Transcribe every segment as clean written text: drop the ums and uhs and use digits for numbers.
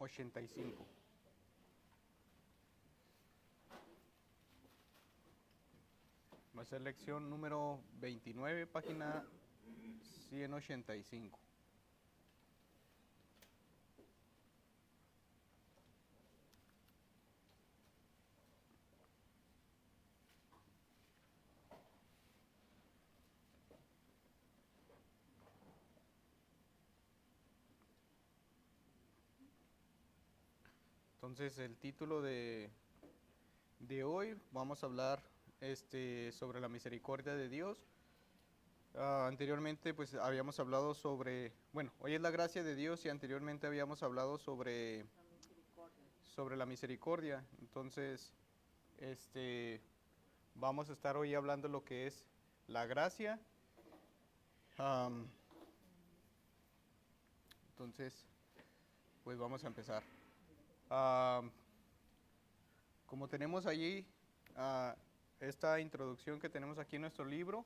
85. Va a ser lección número 29, página 185. Entonces, el título de hoy, vamos a hablar sobre la misericordia de Dios. Anteriormente, pues habíamos hablado sobre, bueno, hoy es la gracia de Dios y anteriormente habíamos hablado sobre la misericordia. Entonces, vamos a estar hoy hablando lo que es la gracia. Entonces, pues vamos a empezar. Como tenemos allí esta introducción que tenemos aquí en nuestro libro,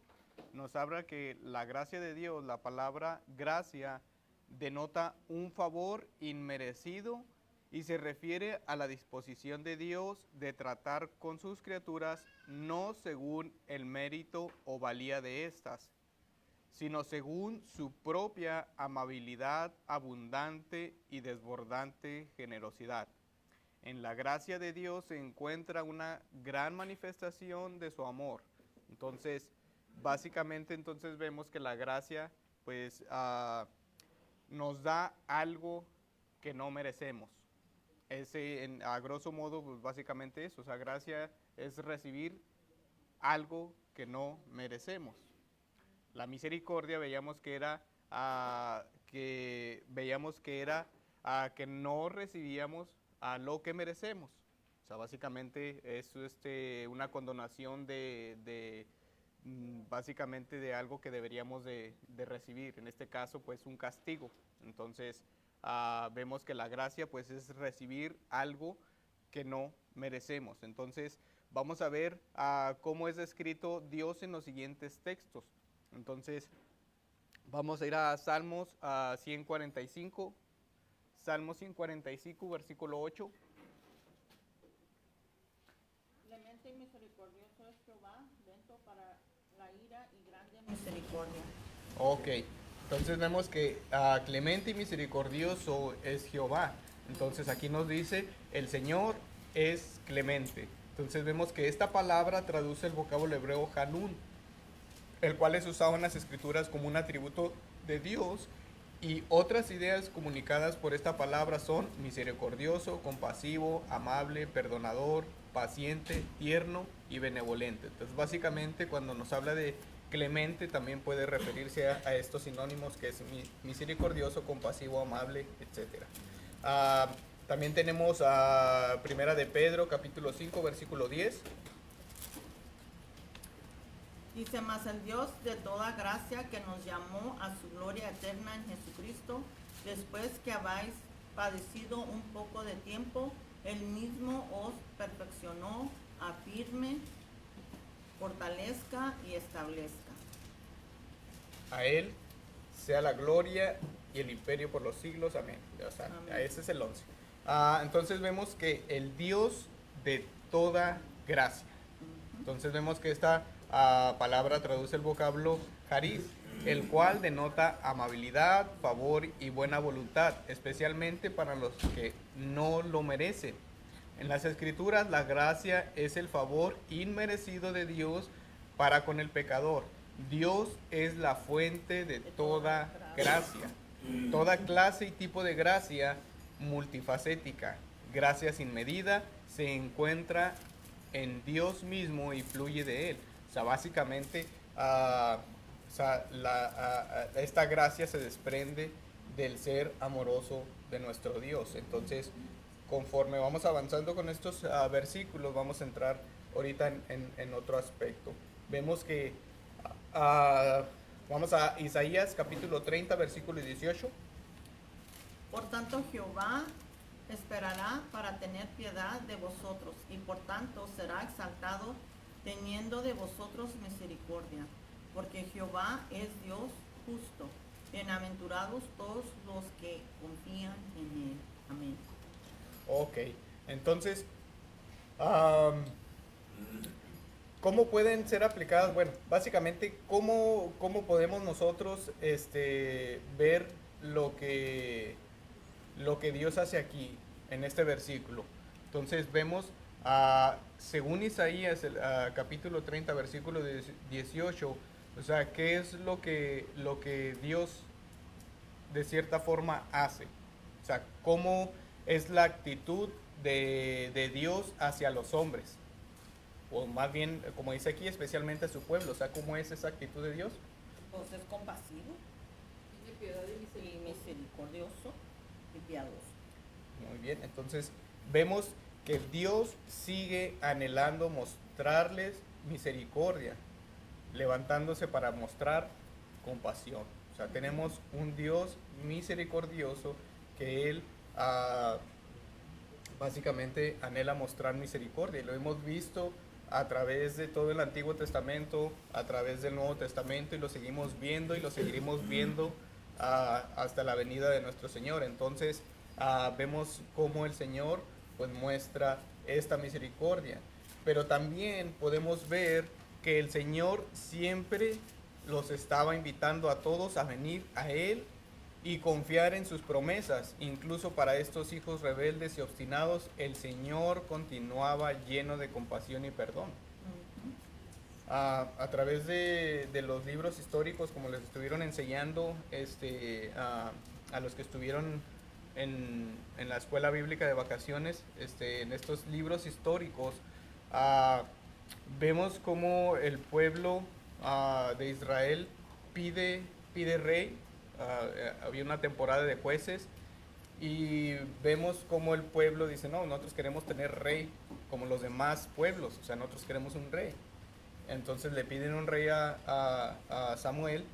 nos habla que la gracia de Dios, la palabra gracia, denota un favor inmerecido y se refiere a la disposición de Dios de tratar con sus criaturas no según el mérito o valía de éstas, sino según su propia amabilidad, abundante y desbordante generosidad. En la gracia de Dios se encuentra una gran manifestación de su amor. Entonces, básicamente, entonces vemos que la gracia, pues, nos da algo que no merecemos. A grosso modo, pues, básicamente eso. O sea, gracia es recibir algo que no merecemos. La misericordia veíamos que era que no recibíamos a lo que merecemos. O sea, básicamente es una condonación básicamente de algo que deberíamos de recibir. En este caso, pues un castigo. Entonces, vemos que la gracia, pues, es recibir algo que no merecemos. Entonces, vamos a ver cómo es descrito Dios en los siguientes textos. Entonces, vamos a ir a Salmos 145. Salmo 145, versículo 8. Clemente y misericordioso es Jehová, lento para la ira y grande misericordia. Ok, entonces vemos que clemente y misericordioso es Jehová. Entonces aquí nos dice, el Señor es clemente. Entonces vemos que esta palabra traduce el vocablo hebreo Hanun, el cual es usado en las escrituras como un atributo de Dios. Y otras ideas comunicadas por esta palabra son misericordioso, compasivo, amable, perdonador, paciente, tierno y benevolente. Entonces, básicamente, cuando nos habla de clemente, también puede referirse a estos sinónimos que es misericordioso, compasivo, amable, etc. También tenemos a Primera de Pedro, capítulo 5, versículo 10. Dice, mas el Dios de toda gracia que nos llamó a su gloria eterna en Jesucristo, después que habéis padecido un poco de tiempo, Él mismo os perfeccionó, afirme, fortalezca y establezca. A Él sea la gloria y el imperio por los siglos. Amén. O sea, Amén. ese es el 11. Entonces vemos que el Dios de toda gracia. Entonces vemos que esta palabra traduce el vocablo charis, el cual denota amabilidad, favor y buena voluntad, especialmente para los que no lo merecen. En las Escrituras, la gracia es el favor inmerecido de Dios para con el pecador. Dios es la fuente de toda gracia. Toda clase y tipo de gracia multifacética, gracia sin medida, se encuentra en Dios mismo y fluye de Él. O sea, básicamente, esta gracia se desprende del ser amoroso de nuestro Dios. Entonces, conforme vamos avanzando con estos versículos, vamos a entrar ahorita en otro aspecto. Vemos que vamos a Isaías capítulo 30, versículo 18. Por tanto, Jehová esperará para tener piedad de vosotros, y por tanto será exaltado, teniendo de vosotros misericordia, porque Jehová es Dios justo. Bienaventurados todos los que confían en Él. Amén. Ok, entonces, am, ¿cómo pueden ser aplicadas? Bueno, básicamente, ¿cómo podemos nosotros ver lo que Dios hace aquí, en este versículo? Entonces vemos, según Isaías, capítulo 30, versículo 18, o sea, ¿qué es lo que Dios de cierta forma hace? O sea, ¿cómo es la actitud de Dios hacia los hombres? O más bien, como dice aquí, especialmente a su pueblo. O sea, ¿cómo es esa actitud de Dios? Pues es compasivo De piedad y y misericordia. misericordioso y piadoso. Muy bien, entonces vemos que Dios sigue anhelando mostrarles misericordia, levantándose para mostrar compasión. O sea, tenemos un Dios misericordioso que Él básicamente anhela mostrar misericordia. Y lo hemos visto a través de todo el Antiguo Testamento, a través del Nuevo Testamento, y lo seguimos viendo y lo seguiremos viendo hasta la venida de nuestro Señor. Entonces vemos cómo el Señor pues muestra esta misericordia. Pero también podemos ver que el Señor siempre los estaba invitando a todos a venir a Él y confiar en sus promesas. Incluso para estos hijos rebeldes y obstinados, el Señor continuaba lleno de compasión y perdón. A través de los libros históricos, como les estuvieron enseñando a los que estuvieron en la escuela bíblica de vacaciones, en estos libros históricos, vemos cómo el pueblo de Israel pide rey. Había una temporada de jueces y vemos cómo el pueblo dice, no, nosotros queremos tener rey como los demás pueblos, o sea, nosotros queremos un rey. Entonces le piden un rey a Samuel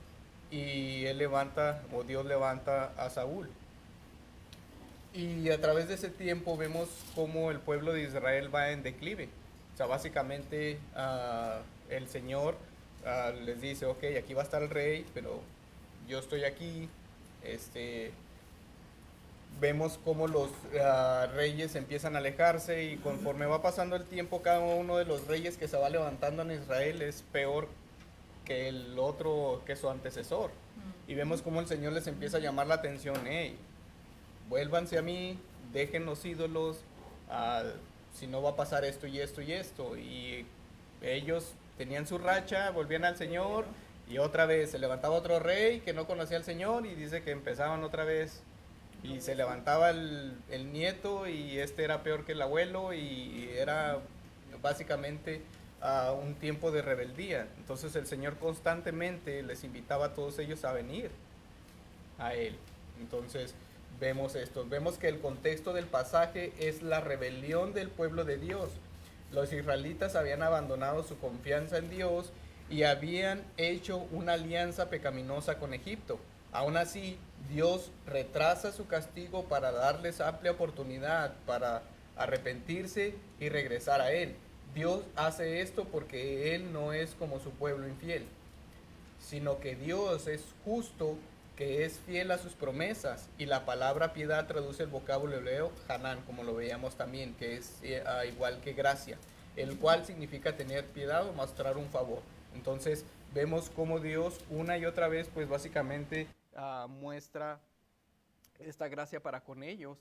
y él levanta, o Dios levanta a Saúl. Y a través de ese tiempo vemos cómo el pueblo de Israel va en declive. O sea, básicamente el Señor les dice, ok, aquí va a estar el rey, pero yo estoy aquí. Vemos cómo los reyes empiezan a alejarse y conforme va pasando el tiempo, cada uno de los reyes que se va levantando en Israel es peor que el otro, que su antecesor. Y vemos cómo el Señor les empieza a llamar la atención, hey, vuélvanse a mí, dejen los ídolos, si no va a pasar esto y esto y esto. Y ellos tenían su racha, volvían al Señor y otra vez se levantaba otro rey que no conocía al Señor y dice que empezaban otra vez y se levantaba el nieto y este era peor que el abuelo y era básicamente un tiempo de rebeldía. Entonces el Señor constantemente les invitaba a todos ellos a venir a Él. Entonces vemos esto, vemos que el contexto del pasaje es la rebelión del pueblo de Dios. Los israelitas habían abandonado su confianza en Dios y habían hecho una alianza pecaminosa con Egipto. Aún así, Dios retrasa su castigo para darles amplia oportunidad para arrepentirse y regresar a Él. Dios hace esto porque Él no es como su pueblo infiel, sino que Dios es justo, que es fiel a sus promesas, y la palabra piedad traduce el vocablo hebreo Hanan, como lo veíamos también, que es igual que gracia, el cual significa tener piedad o mostrar un favor. Entonces vemos cómo Dios una y otra vez pues básicamente muestra esta gracia para con ellos,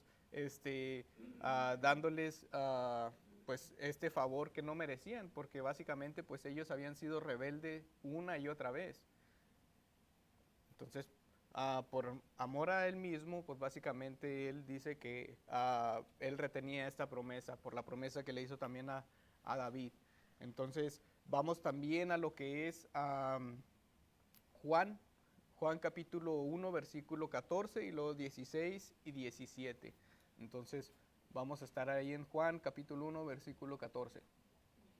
dándoles pues este favor que no merecían, porque básicamente pues ellos habían sido rebeldes una y otra vez. Entonces por amor a él mismo, pues básicamente él dice que él retenía esta promesa, por la promesa que le hizo también a David. Entonces vamos también a lo que es Juan capítulo 1, versículo 14 y luego 16 y 17. Entonces vamos a estar ahí en Juan capítulo 1, versículo 14.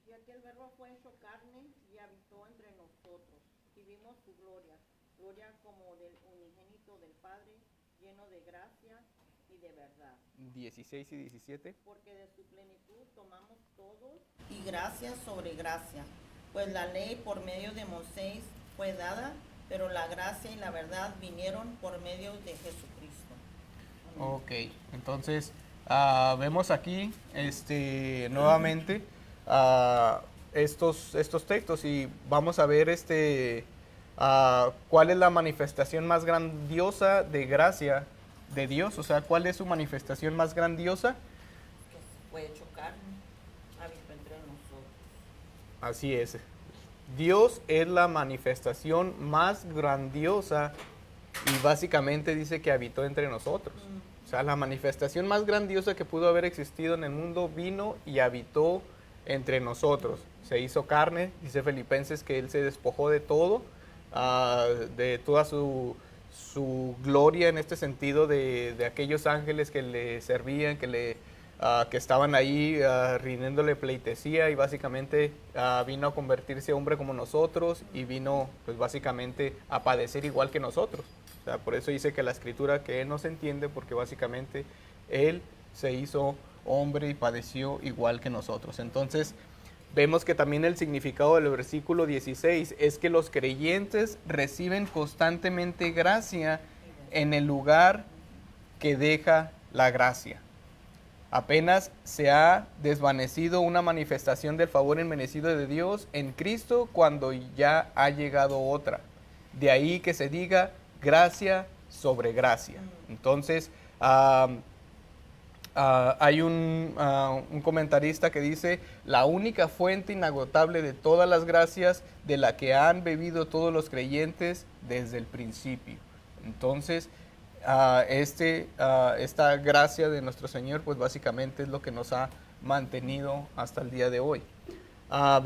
Y aquel verbo fue hecho carne y habitó entre nosotros, y vimos su gloria, gloria como del unigénito del Padre, lleno de gracia y de verdad. 16 y 17. Porque de su plenitud tomamos todos y gracia sobre gracia, pues la ley por medio de Moisés fue dada, pero la gracia y la verdad vinieron por medio de Jesucristo. Amén. Ok, entonces vemos aquí nuevamente estos textos y vamos a ver cuál es la manifestación más grandiosa de gracia de Dios, o sea, cuál es su manifestación más grandiosa. Que fue hecho carne, habitó entre nosotros. Así es. Dios es la manifestación más grandiosa y básicamente dice que habitó entre nosotros. O sea, la manifestación más grandiosa que pudo haber existido en el mundo vino y habitó entre nosotros. Se hizo carne, dice Filipenses que Él se despojó de todo, de toda su gloria en este sentido de aquellos ángeles que le servían, que estaban ahí rindiéndole pleitesía y básicamente vino a convertirse hombre como nosotros y vino pues básicamente a padecer igual que nosotros. O sea, por eso dice que la escritura que Él no se entiende porque básicamente Él se hizo hombre y padeció igual que nosotros. Entonces vemos que también el significado del versículo 16 es que los creyentes reciben constantemente gracia en el lugar que deja la gracia. Apenas se ha desvanecido una manifestación del favor inmerecido de Dios en Cristo cuando ya ha llegado otra. De ahí que se diga gracia sobre gracia. Entonces, hay un comentarista que dice, la única fuente inagotable de todas las gracias de la que han bebido todos los creyentes desde el principio. Entonces, esta gracia de nuestro Señor, pues básicamente es lo que nos ha mantenido hasta el día de hoy.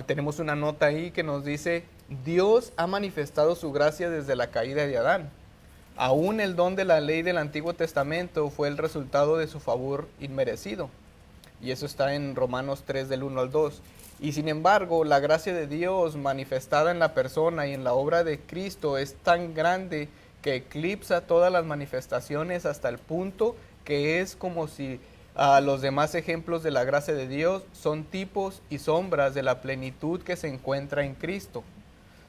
Tenemos una nota ahí que nos dice, Dios ha manifestado su gracia desde la caída de Adán. Aún el don de la ley del Antiguo Testamento fue el resultado de su favor inmerecido. Y eso está en Romanos 3 del 1 al 2. Y sin embargo, la gracia de Dios manifestada en la persona y en la obra de Cristo es tan grande que eclipsa todas las manifestaciones hasta el punto que es como si los demás ejemplos de la gracia de Dios son tipos y sombras de la plenitud que se encuentra en Cristo.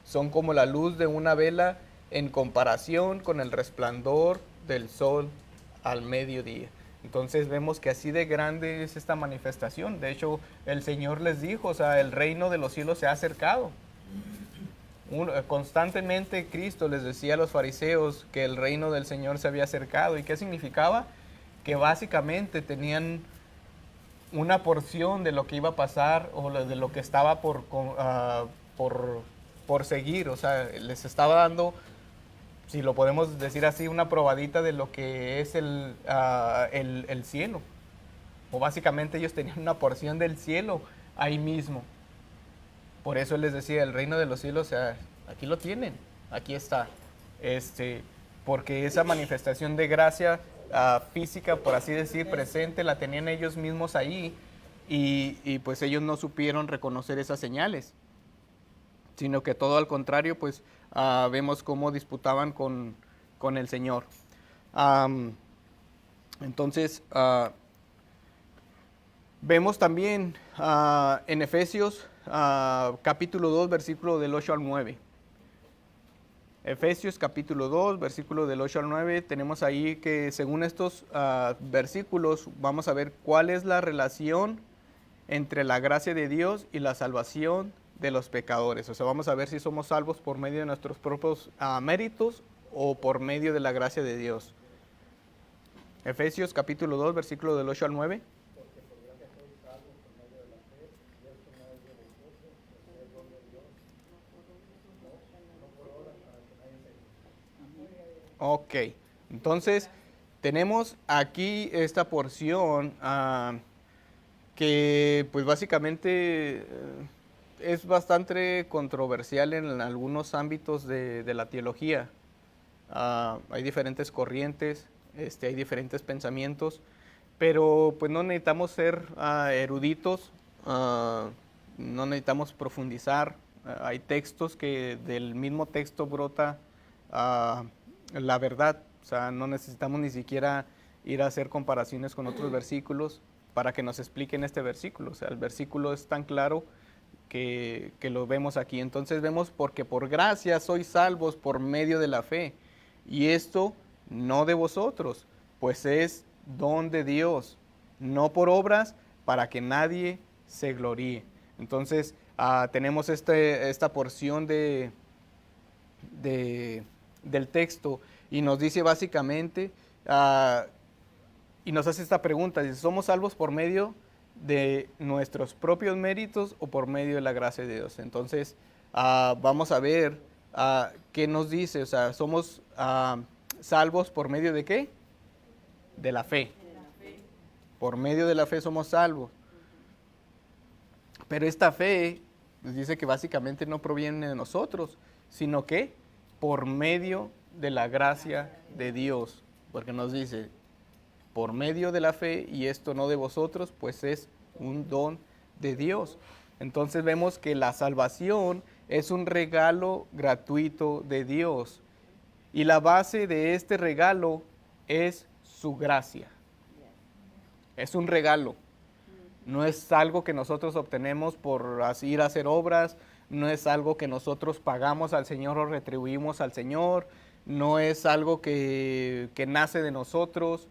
Son como la luz de una vela en comparación con el resplandor del sol al mediodía. Entonces vemos que así de grande es esta manifestación. De hecho, el Señor les dijo, o sea, el reino de los cielos se ha acercado. Constantemente Cristo les decía a los fariseos que el reino del Señor se había acercado. ¿Y qué significaba? Que básicamente tenían una porción de lo que iba a pasar o de lo que estaba por seguir. O sea, les estaba dando, si lo podemos decir así, una probadita de lo que es el cielo. O básicamente ellos tenían una porción del cielo ahí mismo. Por eso Él les decía, el reino de los cielos, o sea, aquí lo tienen, aquí está. Porque esa manifestación de gracia física, por así decir, presente, la tenían ellos mismos ahí. Y pues ellos no supieron reconocer esas señales, sino que todo al contrario, pues vemos cómo disputaban con el Señor. Entonces, vemos también en Efesios capítulo 2, versículo del 8 al 9. Efesios capítulo 2, versículo del 8 al 9, tenemos ahí que según estos versículos vamos a ver cuál es la relación entre la gracia de Dios y la salvación de los pecadores. O sea, vamos a ver si somos salvos por medio de nuestros propios méritos o por medio de la gracia de Dios. Efesios capítulo 2, versículo del 8 al 9. Ok, entonces tenemos aquí esta porción que pues básicamente es bastante controversial en algunos ámbitos de la teología. Hay diferentes corrientes, hay diferentes pensamientos, pero pues no necesitamos ser eruditos, no necesitamos profundizar. Hay textos que del mismo texto brota la verdad. O sea, no necesitamos ni siquiera ir a hacer comparaciones con otros versículos para que nos expliquen este versículo. O sea, el versículo es tan claro que lo vemos aquí. Entonces vemos, porque por gracia sois salvos por medio de la fe, y esto no de vosotros, pues es don de Dios, no por obras, para que nadie se gloríe. Entonces, tenemos esta porción del texto y nos dice básicamente, y nos hace esta pregunta, dice, ¿somos salvos por medio de nuestros propios méritos o por medio de la gracia de Dios? Entonces, vamos a ver qué nos dice, o sea, ¿somos salvos por medio de qué? De la fe. Por medio de la fe somos salvos. Pero esta fe nos dice que básicamente no proviene de nosotros, sino que por medio de la gracia de Dios. Porque nos dice, por medio de la fe, y esto no de vosotros, pues es un don de Dios. Entonces vemos que la salvación es un regalo gratuito de Dios. Y la base de este regalo es su gracia. Es un regalo. No es algo que nosotros obtenemos por ir a hacer obras, no es algo que nosotros pagamos al Señor o retribuimos al Señor, no es algo que nace de nosotros,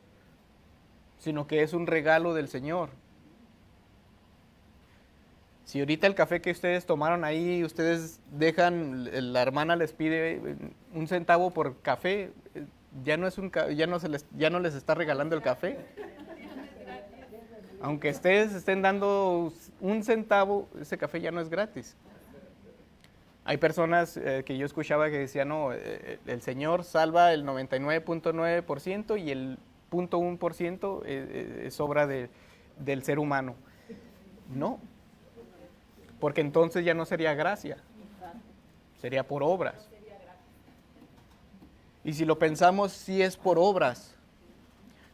sino que es un regalo del Señor. Si ahorita el café que ustedes tomaron ahí, ustedes dejan, la hermana les pide un centavo por café, ya no les está regalando el café. Aunque ustedes estén dando un centavo, ese café ya no es gratis. Hay personas que yo escuchaba que decían, no, el Señor salva el 99.9% y el 0.1% es obra del ser humano. No, porque entonces ya no sería gracia, sería por obras. Y si lo pensamos, sí es por obras,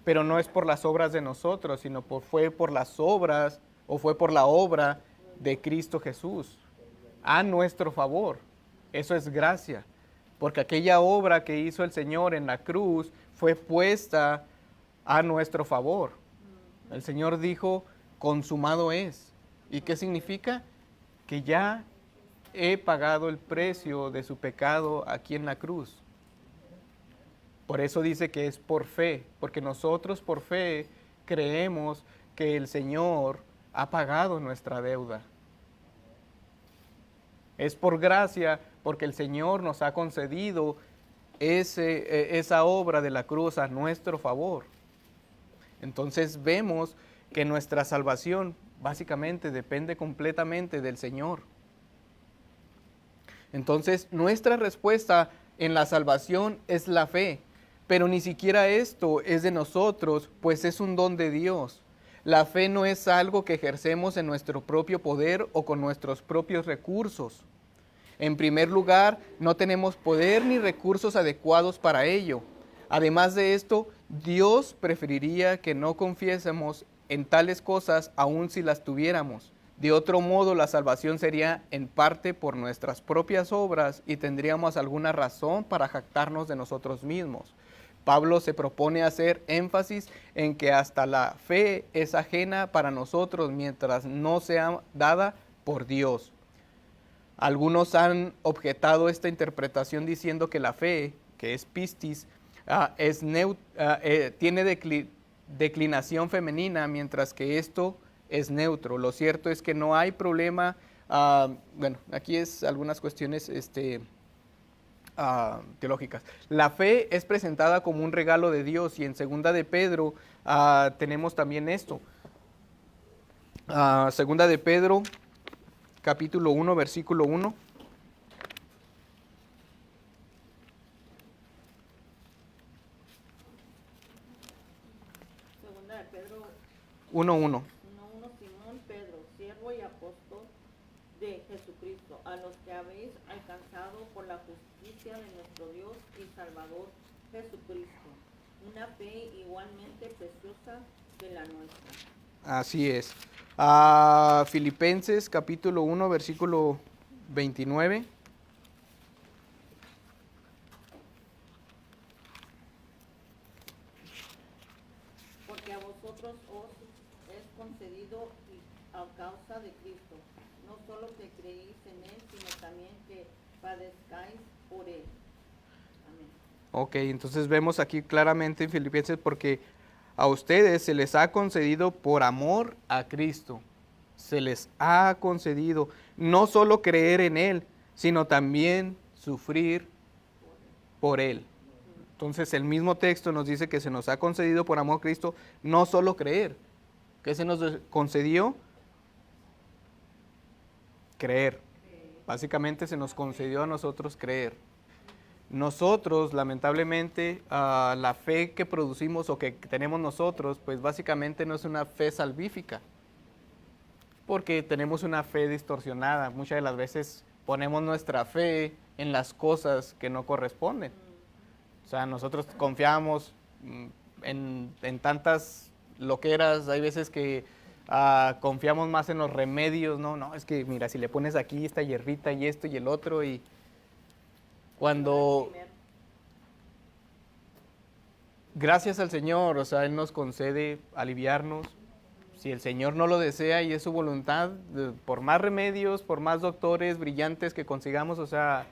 pero no es por las obras de nosotros, sino fue por las obras, o fue por la obra de Cristo Jesús, a nuestro favor. Eso es gracia, porque aquella obra que hizo el Señor en la cruz fue puesta a nuestro favor. El Señor dijo, consumado es. ¿Y qué significa? Que ya he pagado el precio de su pecado aquí en la cruz. Por eso dice que es por fe, porque nosotros por fe creemos que el Señor ha pagado nuestra deuda. Es por gracia, porque el Señor nos ha concedido esa obra de la cruz a nuestro favor. Entonces vemos que nuestra salvación básicamente depende completamente del Señor. Entonces nuestra respuesta en la salvación es la fe. Pero ni siquiera esto es de nosotros, pues es un don de Dios. La fe no es algo que ejercemos en nuestro propio poder o con nuestros propios recursos. En primer lugar, no tenemos poder ni recursos adecuados para ello. Además de esto, Dios preferiría que no confiésemos en tales cosas aun si las tuviéramos. De otro modo, la salvación sería en parte por nuestras propias obras y tendríamos alguna razón para jactarnos de nosotros mismos. Pablo se propone hacer énfasis en que hasta la fe es ajena para nosotros mientras no sea dada por Dios. Algunos han objetado esta interpretación diciendo que la fe, que es pistis, tiene declinación femenina, mientras que esto es neutro. Lo cierto es que no hay problema. Bueno, aquí es algunas cuestiones teológicas. La fe es presentada como un regalo de Dios, y en segunda de Pedro tenemos también esto. Segunda de Pedro, capítulo 1, versículo 1. Segunda de Pedro 1:1. 1:1. Simón Pedro, siervo y apóstol de Jesucristo, a los que habéis alcanzado por la justicia de nuestro Dios y Salvador Jesucristo, una fe igualmente preciosa que la nuestra. Así es. Filipenses capítulo 1, versículo 29. Porque a vosotros os es concedido a causa de Cristo, no solo que creéis en Él, sino también que padezcáis por Él. Amén. Ok, entonces vemos aquí claramente en Filipenses, porque a ustedes se les ha concedido por amor a Cristo. Se les ha concedido no solo creer en Él, sino también sufrir por Él. Entonces el mismo texto nos dice que se nos ha concedido por amor a Cristo no solo creer. ¿Qué se nos concedió? Creer. Básicamente se nos concedió a nosotros creer. Nosotros, lamentablemente, la fe que producimos o que tenemos nosotros, pues básicamente no es una fe salvífica, porque tenemos una fe distorsionada. Muchas de las veces ponemos nuestra fe en las cosas que no corresponden. O sea, nosotros confiamos en tantas loqueras, hay veces que confiamos más en los remedios, no, es que mira, si le pones aquí esta hierbita y esto y el otro, y cuando gracias al Señor, o sea, Él nos concede aliviarnos. Si el Señor no lo desea y es su voluntad, por más remedios, por más doctores brillantes que consigamos, o sea,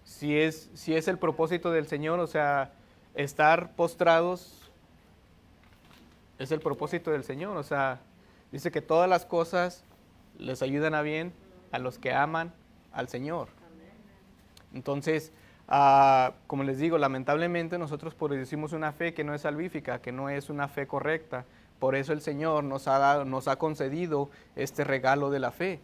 si es el propósito del Señor, o sea, estar postrados es el propósito del Señor. O sea, dice que todas las cosas les ayudan a bien a los que aman al Señor. Entonces, como les digo, lamentablemente nosotros producimos una fe que no es salvífica, que no es una fe correcta. Por eso el Señor nos ha concedido este regalo de la fe.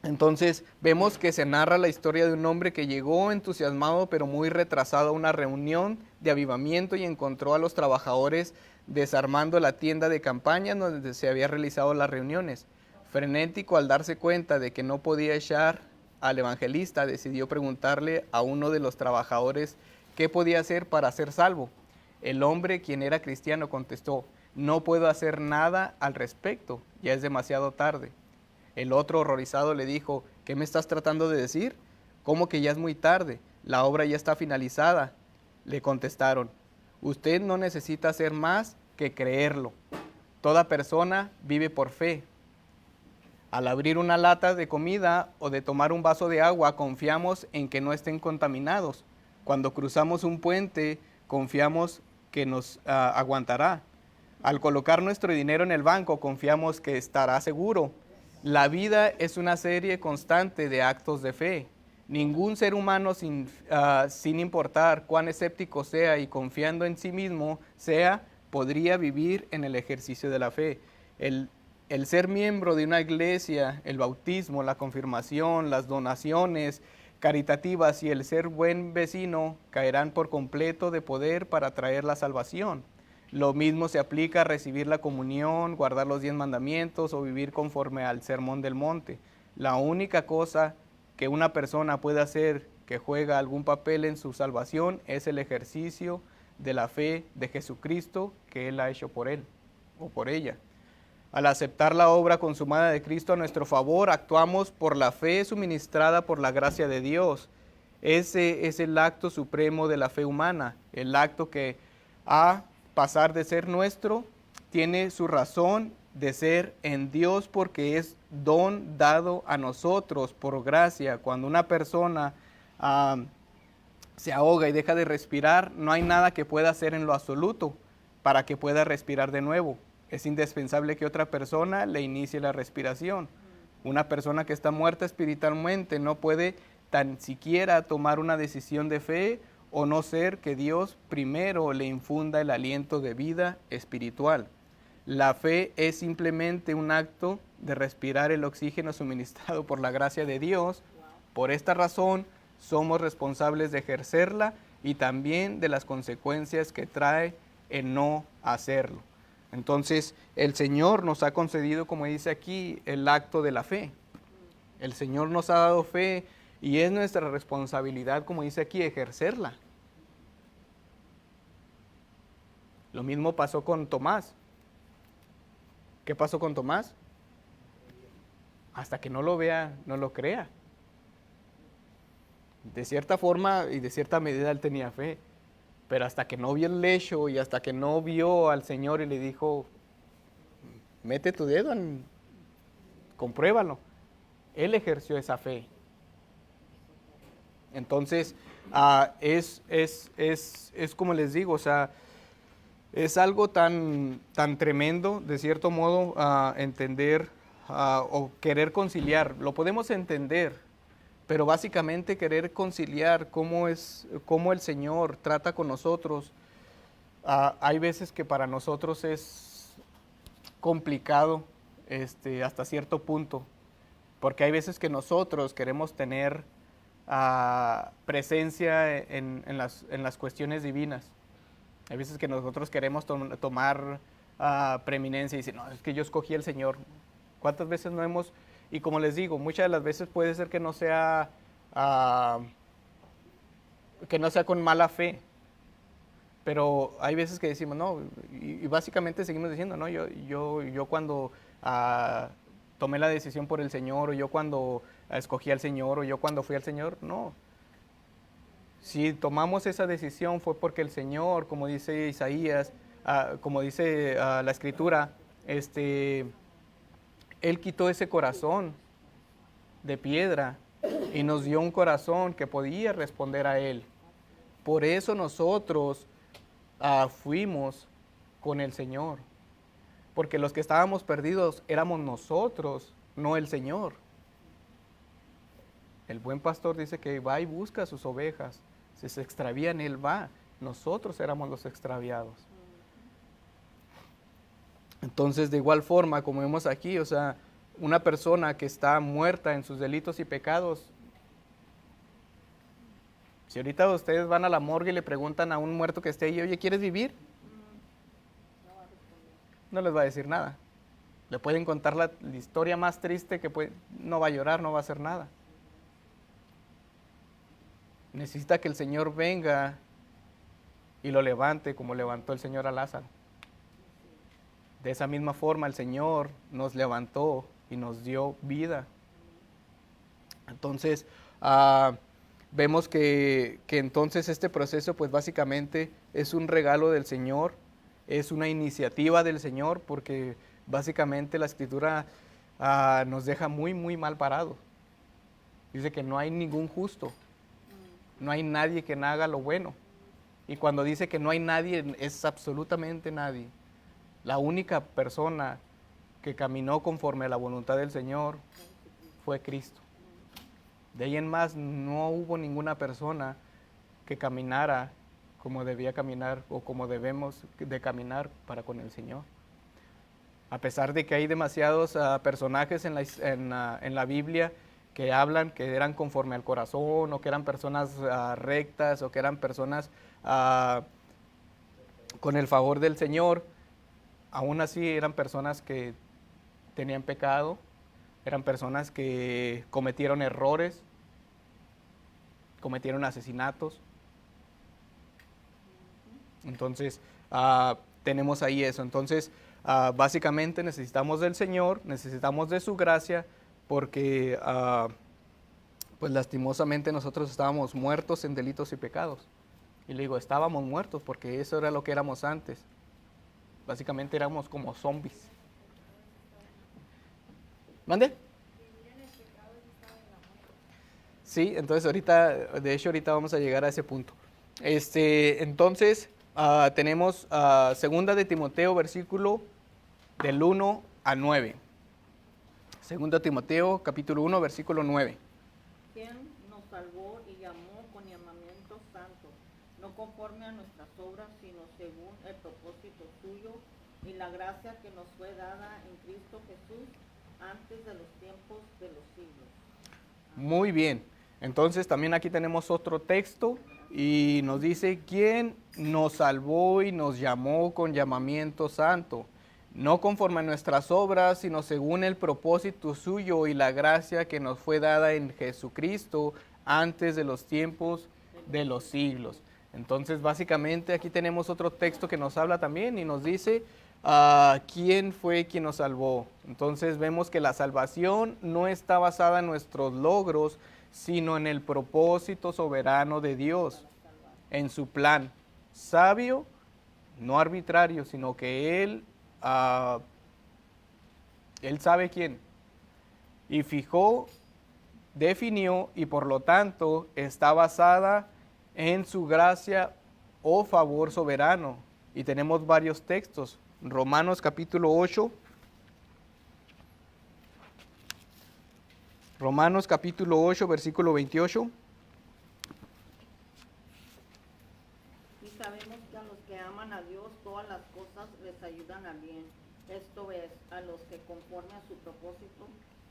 Entonces vemos que se narra la historia de un hombre que llegó entusiasmado pero muy retrasado a una reunión de avivamiento y encontró a los trabajadores desarmando la tienda de campaña donde se habían realizado las reuniones. Frenético al darse cuenta de que no podía echar al evangelista, decidió preguntarle a uno de los trabajadores qué podía hacer para ser salvo. El hombre, quien era cristiano, contestó: no puedo hacer nada al respecto, ya es demasiado tarde. El otro, horrorizado, le dijo: ¿qué me estás tratando de decir? ¿Cómo que ya es muy tarde? La obra ya está finalizada. Le contestaron: usted no necesita hacer más que creerlo. Toda persona vive por fe. Al abrir una lata de comida o de tomar un vaso de agua, confiamos en que no estén contaminados. Cuando cruzamos un puente, confiamos que nos aguantará. Al colocar nuestro dinero en el banco, confiamos que estará seguro. La vida es una serie constante de actos de fe. Ningún ser humano, sin importar cuán escéptico sea y confiando en sí mismo sea, podría vivir en el ejercicio de la fe. El ser miembro de una iglesia, el bautismo, la confirmación, las donaciones caritativas y el ser buen vecino caerán por completo de poder para traer la salvación. Lo mismo se aplica a recibir la comunión, guardar los 10 mandamientos o vivir conforme al sermón del monte. La única cosa que una persona puede hacer que juega algún papel en su salvación es el ejercicio de la fe de Jesucristo que Él ha hecho por él o por ella. Al aceptar la obra consumada de Cristo a nuestro favor, actuamos por la fe suministrada por la gracia de Dios. Ese es el acto supremo de la fe humana, el acto que a pasar de ser nuestro, tiene su razón de ser en Dios porque es don dado a nosotros por gracia. Cuando una persona se ahoga y deja de respirar, no hay nada que pueda hacer en lo absoluto para que pueda respirar de nuevo. Es indispensable que otra persona le inicie la respiración. Una persona que está muerta espiritualmente no puede tan siquiera tomar una decisión de fe o no ser que Dios primero le infunda el aliento de vida espiritual. La fe es simplemente un acto de respirar el oxígeno suministrado por la gracia de Dios. Por esta razón, somos responsables de ejercerla y también de las consecuencias que trae el no hacerlo. Entonces, el Señor nos ha concedido, como dice aquí, el acto de la fe. El Señor nos ha dado fe y es nuestra responsabilidad, como dice aquí, ejercerla. Lo mismo pasó con Tomás. ¿Qué pasó con Tomás? Hasta que no lo vea, no lo crea. De cierta forma y de cierta medida él tenía fe. Pero hasta que no vio el lecho y hasta que no vio al Señor y le dijo: mete tu dedo, compruébalo. Él ejerció esa fe. Entonces, es como les digo, o sea, Es algo tan tremendo, de cierto modo, entender o querer conciliar. Lo podemos entender, pero básicamente querer conciliar cómo el Señor trata con nosotros. Hay veces que para nosotros es complicado hasta cierto punto, porque hay veces que nosotros queremos tener presencia en las cuestiones divinas. Hay veces que nosotros queremos tomar preeminencia y decir, no, es que yo escogí al Señor. ¿Cuántas veces no hemos? Y como les digo, muchas de las veces puede ser que no sea con mala fe, pero hay veces que decimos, no, y básicamente seguimos diciendo, no, yo cuando tomé la decisión por el Señor, o yo cuando escogí al Señor, o yo cuando fui al Señor, no. Si tomamos esa decisión fue porque el Señor, como dice Isaías, como dice la Escritura, Él quitó ese corazón de piedra y nos dio un corazón que podía responder a Él. Por eso nosotros fuimos con el Señor, porque los que estábamos perdidos éramos nosotros, no el Señor. El buen pastor dice que va y busca a sus ovejas. Si se extravían, Él va. Nosotros éramos los extraviados. Entonces, de igual forma, como vemos aquí, o sea, una persona que está muerta en sus delitos y pecados, si ahorita ustedes van a la morgue y le preguntan a un muerto que esté ahí, oye, ¿quieres vivir? No les va a decir nada. Le pueden contar la historia más triste que no va a llorar, no va a hacer nada. Necesita que el Señor venga y lo levante como levantó el Señor a Lázaro. De esa misma forma el Señor nos levantó y nos dio vida. Entonces, vemos que entonces este proceso pues básicamente es un regalo del Señor, es una iniciativa del Señor, porque básicamente la Escritura nos deja muy, muy mal parados. Dice que no hay ningún justo. No hay nadie que haga lo bueno. Y cuando dice que no hay nadie, es absolutamente nadie. La única persona que caminó conforme a la voluntad del Señor fue Cristo. De ahí en más no hubo ninguna persona que caminara como debía caminar o como debemos de caminar para con el Señor. A pesar de que hay demasiados personajes en la Biblia que hablan que eran conforme al corazón, o que eran personas rectas, o que eran personas con el favor del Señor, aún así eran personas que tenían pecado, eran personas que cometieron errores, cometieron asesinatos. Entonces, tenemos ahí eso. Entonces, básicamente necesitamos del Señor, necesitamos de su gracia, porque pues lastimosamente nosotros estábamos muertos en delitos y pecados. Y le digo, estábamos muertos porque eso era lo que éramos antes. Básicamente éramos como zombies. ¿Mande? Sí, entonces ahorita vamos a llegar a ese punto. Entonces, tenemos segunda de Timoteo, versículo del 1 al 9. Segunda Timoteo, capítulo 1, versículo 9. Quien nos salvó y llamó con llamamiento santo, no conforme a nuestras obras, sino según el propósito suyo y la gracia que nos fue dada en Cristo Jesús antes de los tiempos de los siglos. Muy bien. Entonces también aquí tenemos otro texto y nos dice, ¿quién nos salvó y nos llamó con llamamiento santo? No conforme a nuestras obras, sino según el propósito suyo y la gracia que nos fue dada en Jesucristo antes de los tiempos de los siglos. Entonces, básicamente, aquí tenemos otro texto que nos habla también y nos dice quién fue quien nos salvó. Entonces, vemos que la salvación no está basada en nuestros logros, sino en el propósito soberano de Dios, en su plan sabio, no arbitrario, sino que Él sabe quién, y fijó, definió, y por lo tanto está basada en su gracia o favor soberano y tenemos varios textos. Romanos capítulo 8. Romanos capítulo 8, versículo 28. Y sabemos que a los que aman a Dios todas las cosas les ayudan a bien. Esto es, a los que conforme a su propósito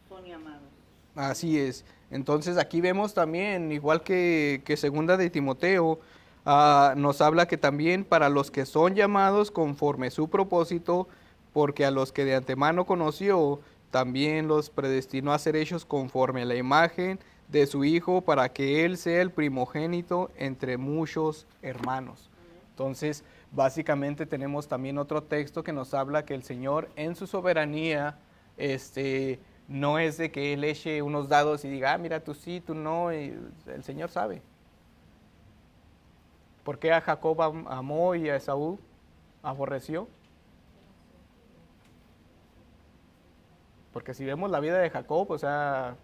son llamados. Así es. Entonces aquí vemos también, igual que segunda de Timoteo, nos habla que también para los que son llamados conforme su propósito, porque a los que de antemano conoció, también los predestinó a ser hechos conforme a la imagen de su Hijo, para que Él sea el primogénito entre muchos hermanos. Entonces, básicamente tenemos también otro texto que nos habla que el Señor en su soberanía, no es de que Él eche unos dados y diga, mira, tú sí, tú no, y el Señor sabe. ¿Por qué a Jacob amó y a Esaú aborreció? Porque si vemos la vida de Jacob, o sea,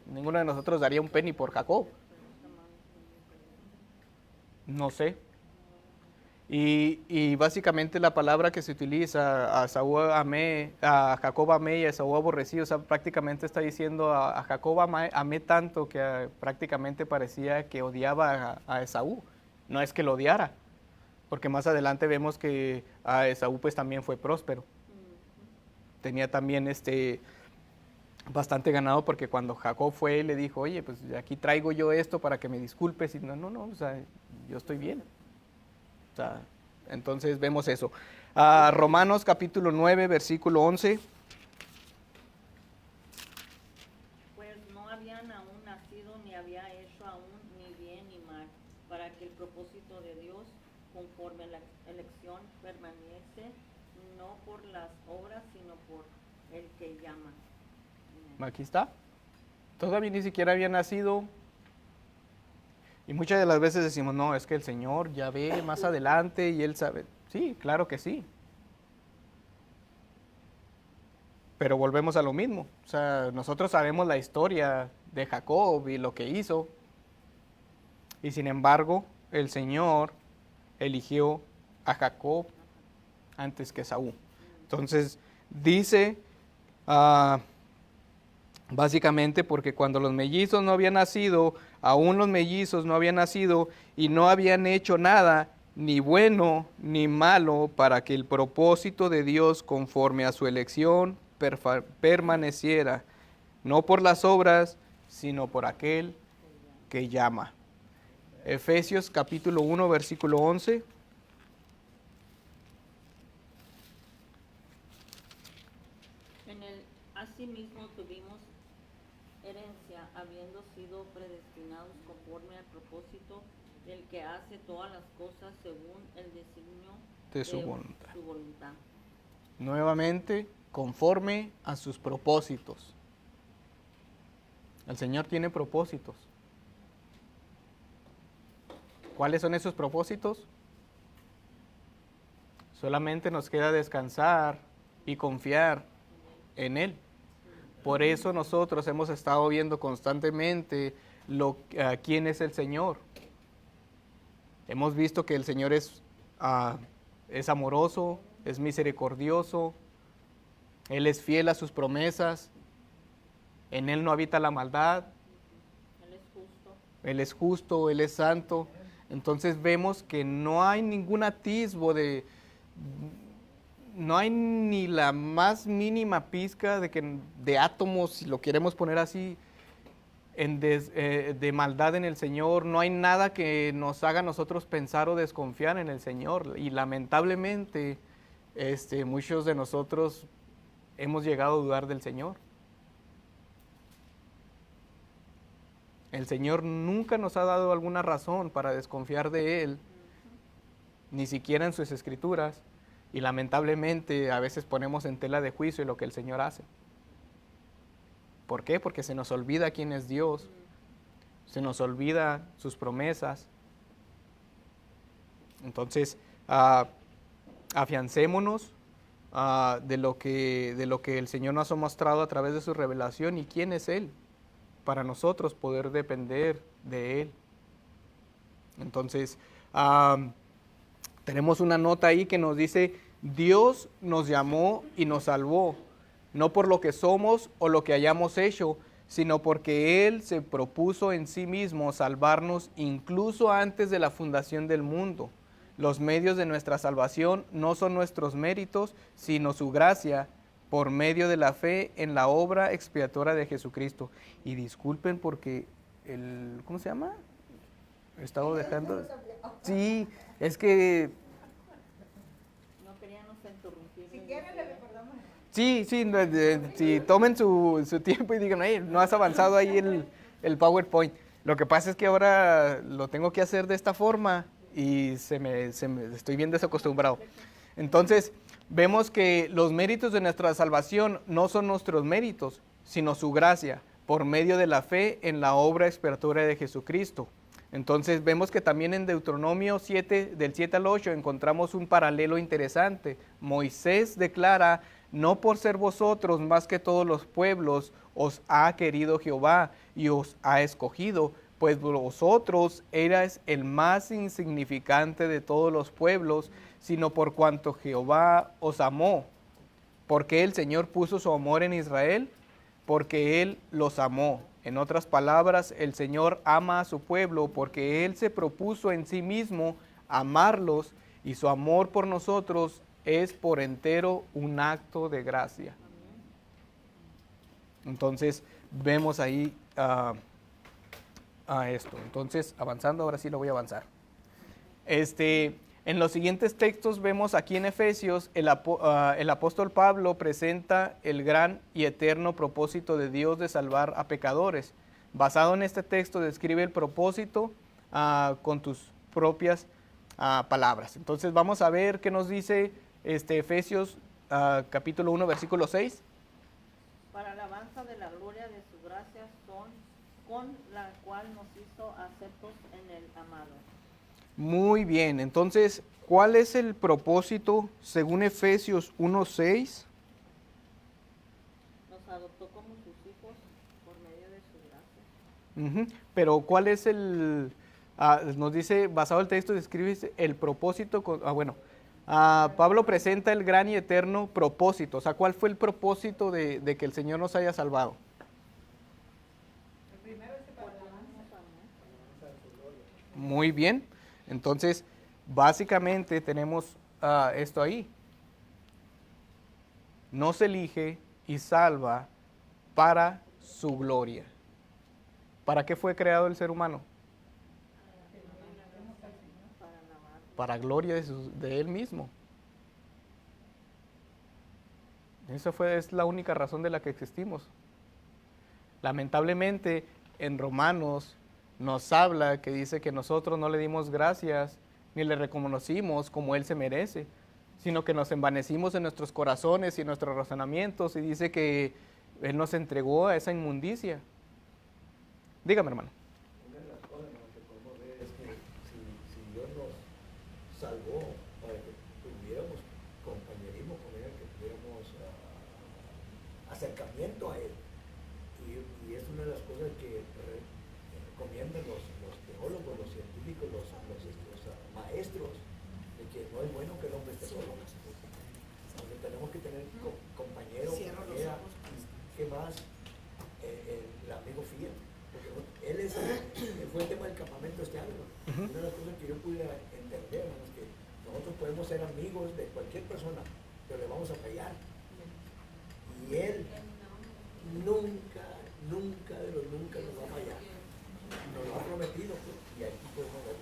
ninguno de nosotros daría un penny por Jacob. No sé. Y básicamente la palabra que se utiliza, a Jacob amé y a Esaú aborrecí, o sea, prácticamente está diciendo a Jacob amé tanto que prácticamente parecía que odiaba a Esaú. No es que lo odiara, porque más adelante vemos que a Esaú pues también fue próspero. Tenía también bastante ganado, porque cuando Jacob fue y le dijo, oye, pues aquí traigo yo esto para que me disculpes, y no, o sea, yo estoy bien. O sea, entonces vemos eso. Romanos capítulo 9, versículo 11. Pues no habían aún nacido ni había hecho aún ni bien ni mal, para que el propósito de Dios conforme a la elección permanece, no por las obras, sino por el que llama. Aquí está. Todavía ni siquiera había nacido. Y muchas de las veces decimos, no, es que el Señor ya ve más adelante y Él sabe. Sí, claro que sí. Pero volvemos a lo mismo. O sea, nosotros sabemos la historia de Jacob y lo que hizo. Y sin embargo, el Señor eligió a Jacob antes que Esaú. Entonces, dice, básicamente porque cuando los mellizos no habían nacido, aún los mellizos no habían nacido y no habían hecho nada, ni bueno ni malo, para que el propósito de Dios conforme a su elección permaneciera, no por las obras, sino por aquel que llama. Efesios capítulo 1, versículo 11. Asimismo tuvimos herencia, habiendo sido predestinados conforme al propósito del que hace todas las cosas según el designio de su voluntad. Nuevamente, conforme a sus propósitos. El Señor tiene propósitos. ¿Cuáles son esos propósitos? Solamente nos queda descansar y confiar en Él. Por eso nosotros hemos estado viendo constantemente quién es el Señor. Hemos visto que el Señor es amoroso, es misericordioso, Él es fiel a sus promesas, en Él no habita la maldad, Él es justo, Él es santo. Entonces vemos que no hay ningún atisbo no hay ni la más mínima pizca de átomos, si lo queremos poner así, de maldad en el Señor. No hay nada que nos haga a nosotros pensar o desconfiar en el Señor. Y lamentablemente, muchos de nosotros hemos llegado a dudar del Señor. El Señor nunca nos ha dado alguna razón para desconfiar de Él, ni siquiera en sus Escrituras. Y lamentablemente a veces ponemos en tela de juicio lo que el Señor hace. ¿Por qué? Porque se nos olvida quién es Dios, se nos olvida sus promesas. Entonces, afiancémonos de lo que el Señor nos ha mostrado a través de su revelación y quién es Él, para nosotros poder depender de Él. Entonces, tenemos una nota ahí que nos dice, Dios nos llamó y nos salvó, no por lo que somos o lo que hayamos hecho, sino porque Él se propuso en sí mismo salvarnos incluso antes de la fundación del mundo. Los medios de nuestra salvación no son nuestros méritos, sino su gracia, por medio de la fe en la obra expiatoria de Jesucristo. Y disculpen porque ¿cómo se llama? He estado dejando... Sí, es que... No queríamos interrumpir. Si quieren, le recordamos. Sí, tomen su tiempo y digan, "Ay, no has avanzado ahí el PowerPoint". Lo que pasa es que ahora lo tengo que hacer de esta forma y estoy bien desacostumbrado. Entonces, vemos que los méritos de nuestra salvación no son nuestros méritos, sino su gracia, por medio de la fe en la obra expiatoria de Jesucristo. Entonces vemos que también en Deuteronomio 7, del 7 al 8, encontramos un paralelo interesante. Moisés declara, no por ser vosotros más que todos los pueblos, os ha querido Jehová y os ha escogido, pues vosotros erais el más insignificante de todos los pueblos, sino por cuanto Jehová os amó. Porque el Señor puso su amor en Israel, porque Él los amó. En otras palabras, el Señor ama a su pueblo porque Él se propuso en sí mismo amarlos y su amor por nosotros es por entero un acto de gracia. Entonces, vemos ahí esto. Entonces, avanzando, ahora sí lo voy a avanzar. En los siguientes textos vemos aquí en Efesios, el apóstol Pablo presenta el gran y eterno propósito de Dios de salvar a pecadores. Basado en este texto, describe el propósito con tus propias palabras. Entonces vamos a ver qué nos dice Efesios capítulo 1, versículo 6. Para alabanza de la gloria de su gracia con la cual nos hizo aceptos en el amado. Muy bien, entonces, ¿cuál es el propósito según Efesios 1:6? Nos adoptó como sus hijos por medio de su gracia. Pero ¿cuál es nos dice, basado en el texto, describe el propósito, Pablo presenta el gran y eterno propósito, o sea, ¿cuál fue el propósito de que el Señor nos haya salvado? El primero es para la Muy bien. Entonces, básicamente tenemos esto ahí. Nos elige y salva para su gloria. ¿Para qué fue creado el ser humano? Para gloria de Él mismo. Esa es la única razón de la que existimos. Lamentablemente, en Romanos nos habla que dice que nosotros no le dimos gracias ni le reconocimos como Él se merece, sino que nos envanecimos en nuestros corazones y en nuestros razonamientos y dice que Él nos entregó a esa inmundicia. Dígame, hermano. Una de las cosas que podemos ver es que si Dios nos salvó para que tuviéramos compañerismo con Él, que tuviéramos acercamiento a Él, y es una de las cosas que recomiendan los teólogos, los científicos, los maestros, de que no es bueno que el hombre esté solo. Porque tenemos que tener compañeros, compañera, ¿qué más? El amigo fiel. Porque él fue el tema del campamento este año. Una de las cosas que yo pude entender es que nosotros podemos ser amigos de cualquier persona, pero le vamos a fallar. Y él nunca de los nunca nos va a fallar. Nos lo ha prometido, pues, y aquí podemos ver,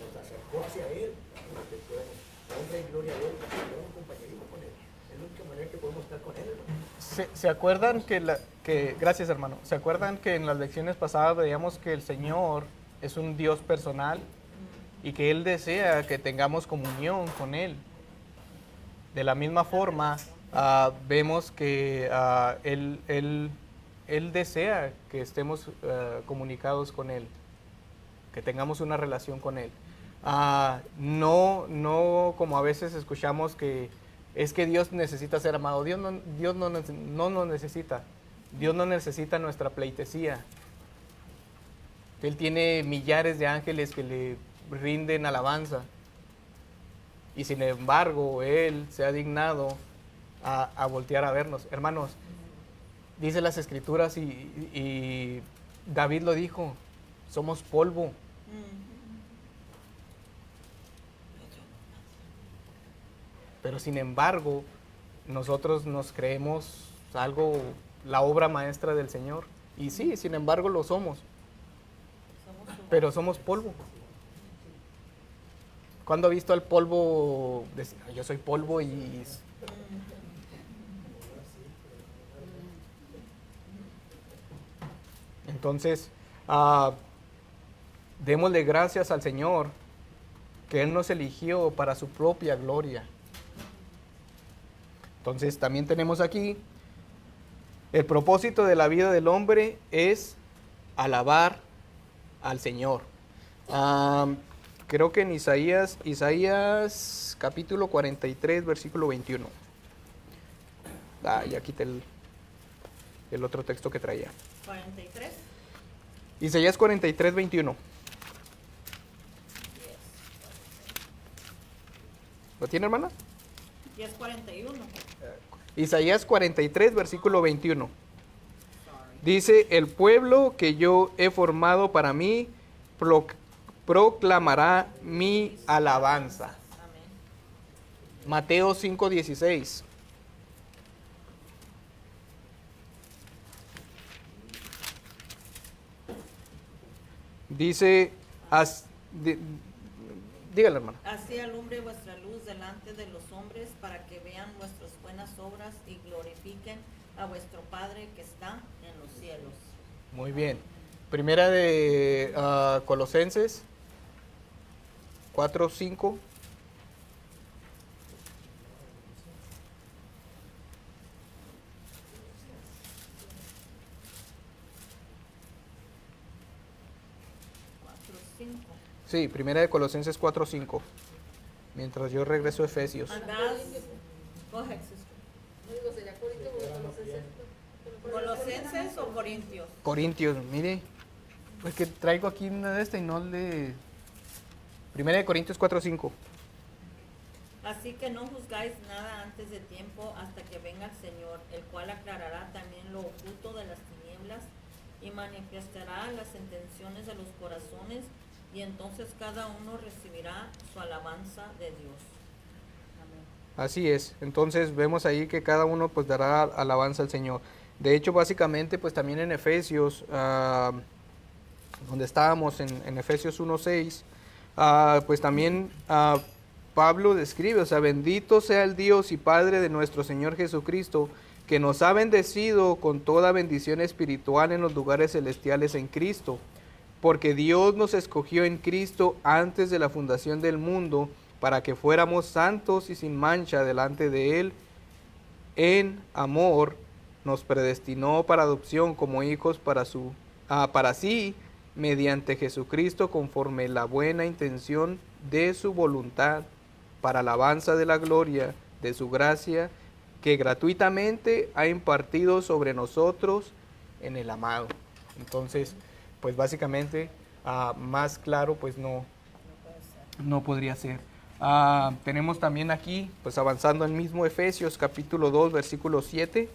nos acercó hacia Él, para que podamos, honra y gloria a Él, para que podamos compañerismo con Él. Es la única manera que podemos estar con Él, ¿no? ¿Se acuerdan gracias, hermano, ¿se acuerdan que en las lecciones pasadas veíamos que el Señor es un Dios personal y que Él desea que tengamos comunión con Él? De la misma forma, vemos que Él desea que estemos comunicados con Él, que tengamos una relación con Él. No como a veces escuchamos que es que Dios necesita ser amado. Dios no nos necesita. Dios no necesita nuestra pleitesía. Él tiene millares de ángeles que le rinden alabanza. y sin embargo Él se ha dignado a voltear a vernos. Hermanos, dice las Escrituras y David lo dijo, somos polvo. Pero sin embargo, nosotros nos creemos algo, la obra maestra del Señor. Y sí, sin embargo lo somos. Pero somos polvo. ¿Cuándo ha visto al polvo decir, yo soy polvo y... Entonces, démosle gracias al Señor que Él nos eligió para su propia gloria. Entonces, también tenemos aquí, el propósito de la vida del hombre es alabar al Señor. Creo que en Isaías capítulo 43, versículo 21. Ya quité el otro texto que traía. 43. Isaías 43, 21. ¿Lo tiene, hermana? 10:41. Isaías 43, versículo 21. Dice, el pueblo que yo he formado para mí proclamará mi alabanza. Amén. Mateo 5, 16. Dice, dígale, hermano. Así alumbre vuestra luz delante de los hombres para que vean vuestras buenas obras y glorifiquen a vuestro Padre que está en los cielos. Muy bien. Primera de Colosenses 4, 5. Sí, primera de Colosenses 4, 5. Mientras yo regreso a Efesios. Andad, go ahead, sister. ¿Colosenses o Corintios? Corintios, mire. Pues que traigo aquí una de esta y no le... Primera de Corintios 4, 5. Así que no juzgáis nada antes de tiempo hasta que venga el Señor, el cual aclarará también lo oculto de las tinieblas y manifestará las intenciones de los corazones, y entonces cada uno recibirá su alabanza de Dios. Amén. Así es. Entonces vemos ahí que cada uno pues dará alabanza al Señor. De hecho, básicamente, pues también en Efesios, donde estábamos en Efesios 1:6, pues también Pablo describe, o sea, bendito sea el Dios y Padre de nuestro Señor Jesucristo, que nos ha bendecido con toda bendición espiritual en los lugares celestiales en Cristo, porque Dios nos escogió en Cristo antes de la fundación del mundo, para que fuéramos santos y sin mancha delante de Él. En amor nos predestinó para adopción como hijos para sí, mediante Jesucristo, conforme la buena intención de su voluntad, para alabanza de la gloria de su gracia, que gratuitamente ha impartido sobre nosotros en el amado. Entonces, pues básicamente, más claro, pues no podría ser. Tenemos también aquí, pues avanzando en mismo Efesios capítulo 2, versículo 7.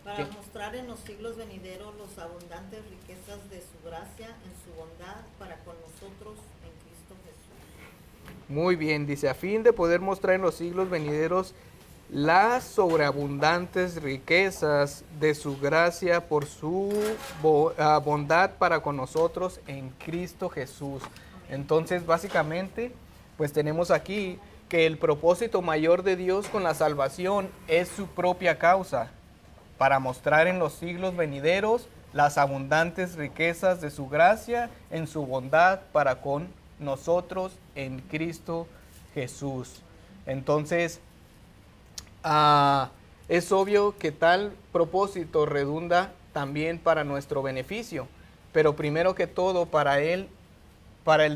Para ¿Qué? mostrar en los siglos venideros las abundantes riquezas de su gracia en su bondad para con nosotros en Cristo Jesús. Muy bien, dice, a fin de poder mostrar en los siglos venideros las sobreabundantes riquezas de su gracia por su bondad para con nosotros en Cristo Jesús. Entonces, básicamente, pues tenemos aquí que el propósito mayor de Dios con la salvación es su propia causa, para mostrar en los siglos venideros las abundantes riquezas de su gracia en su bondad para con nosotros en Cristo Jesús. Entonces, es obvio que tal propósito redunda también para nuestro beneficio, pero primero que todo para el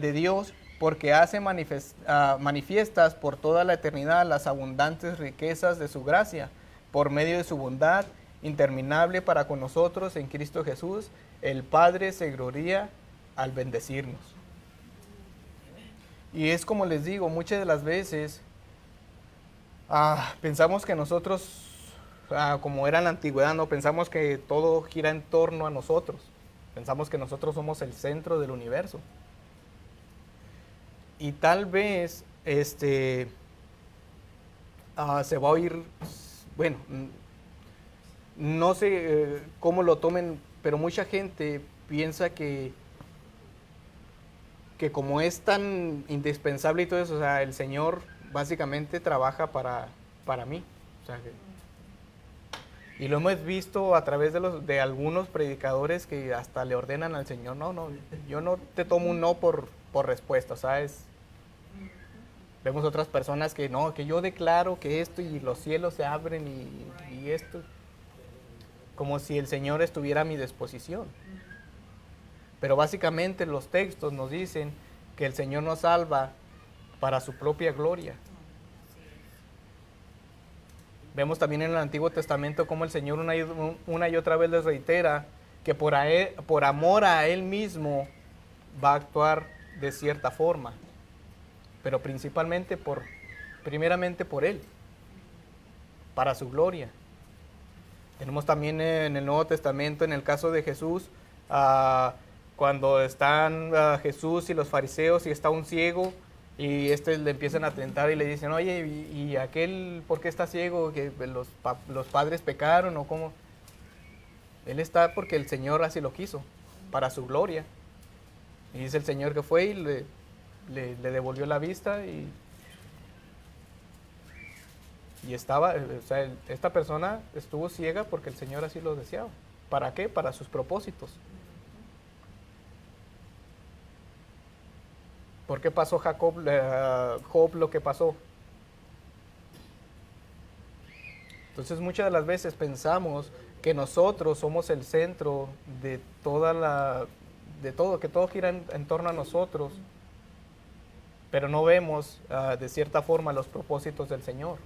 de Dios, porque hace manifiestas por toda la eternidad las abundantes riquezas de su gracia, por medio de su bondad interminable para con nosotros en Cristo Jesús. El Padre se gloria al bendecirnos. Y es como les digo, muchas de las veces pensamos que nosotros, como era en la antigüedad, no pensamos que todo gira en torno a nosotros. Pensamos que nosotros somos el centro del universo. Y tal vez se va a oír, bueno, no sé cómo lo tomen, pero mucha gente piensa que como es tan indispensable y todo eso, o sea, el Señor básicamente trabaja para mí. O sea, y lo hemos visto a través de algunos predicadores que hasta le ordenan al Señor, no, yo no te tomo un no por respuesta, ¿sabes? Vemos otras personas que no, que yo declaro que esto y los cielos se abren y esto, como si el Señor estuviera a mi disposición. Pero básicamente los textos nos dicen que el Señor nos salva para su propia gloria. Vemos también en el Antiguo Testamento cómo el Señor una y otra vez les reitera que por amor a Él mismo va a actuar de cierta forma, pero primeramente por Él, para su gloria. Tenemos también en el Nuevo Testamento, en el caso de Jesús, cuando están Jesús y los fariseos y está un ciego y le empiezan a tentar y le dicen, oye, ¿y aquel por qué está ciego? ¿Que los padres pecaron o cómo? Él está porque el Señor así lo quiso, para su gloria. Y dice el Señor que fue y le devolvió la vista y estaba, o sea, esta persona estuvo ciega porque el Señor así lo deseaba. ¿Para qué? Para sus propósitos. ¿Por qué pasó Job lo que pasó? Entonces muchas de las veces pensamos que nosotros somos el centro de todo, que todo gira en torno a nosotros, pero no vemos de cierta forma los propósitos del Señor.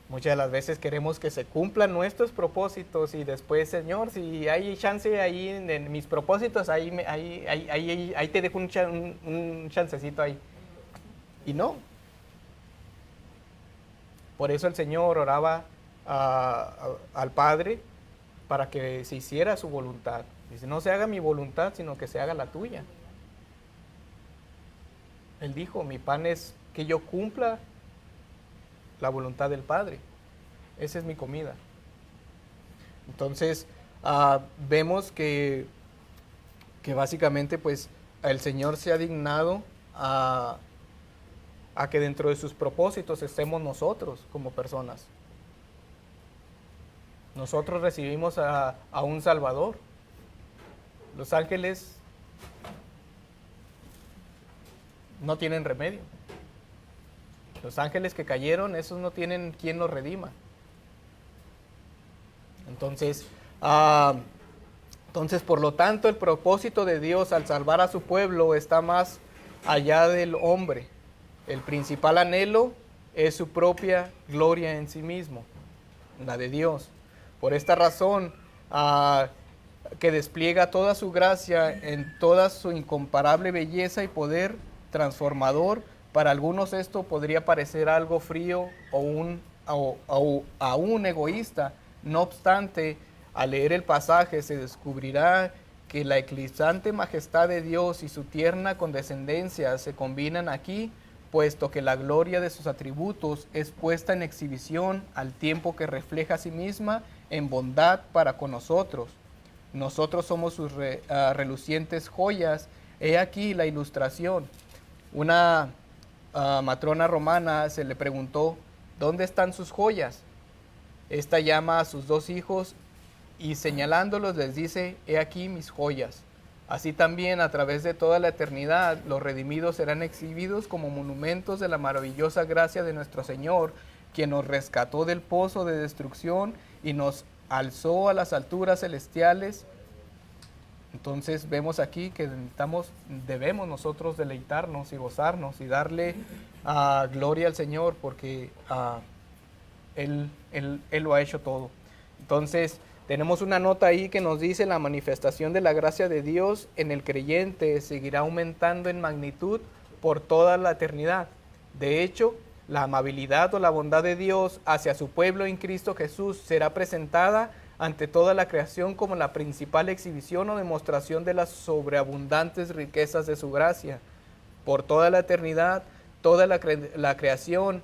Muchas de las veces queremos que se cumplan nuestros propósitos y después, Señor, si hay chance ahí en mis propósitos, ahí te dejo un chancecito ahí. Y no. Por eso el Señor oraba al Padre para que se hiciera su voluntad. Dice, no se haga mi voluntad, sino que se haga la tuya. Él dijo, mi pan es que yo cumpla la voluntad del Padre. Esa es mi comida. Entonces, vemos que básicamente pues el Señor se ha dignado a que dentro de sus propósitos estemos nosotros como personas. Nosotros recibimos a un Salvador. Los ángeles no tienen remedio. Los ángeles que cayeron, esos no tienen quien los redima. Entonces, por lo tanto, el propósito de Dios al salvar a su pueblo está más allá del hombre. El principal anhelo es su propia gloria en sí mismo, la de Dios. Por esta razón, que despliega toda su gracia en toda su incomparable belleza y poder transformador. Para algunos esto podría parecer algo frío o aún egoísta. No obstante, al leer el pasaje se descubrirá que la eclipsante majestad de Dios y su tierna condescendencia se combinan aquí, puesto que la gloria de sus atributos es puesta en exhibición al tiempo que refleja a sí misma en bondad para con nosotros. Nosotros somos sus relucientes joyas. He aquí la ilustración. Una matrona romana se le preguntó, ¿dónde están sus joyas? Esta llama a sus dos hijos y señalándolos les dice, he aquí mis joyas. Así también a través de toda la eternidad los redimidos serán exhibidos como monumentos de la maravillosa gracia de nuestro Señor, quien nos rescató del pozo de destrucción y nos alzó a las alturas celestiales. Entonces vemos aquí que debemos nosotros deleitarnos y gozarnos y darle gloria al Señor porque Él lo ha hecho todo. Entonces tenemos una nota ahí que nos dice la manifestación de la gracia de Dios en el creyente seguirá aumentando en magnitud por toda la eternidad. De hecho, la amabilidad o la bondad de Dios hacia su pueblo en Cristo Jesús será presentada ante toda la creación como la principal exhibición o demostración de las sobreabundantes riquezas de su gracia. Por toda la eternidad, toda la creación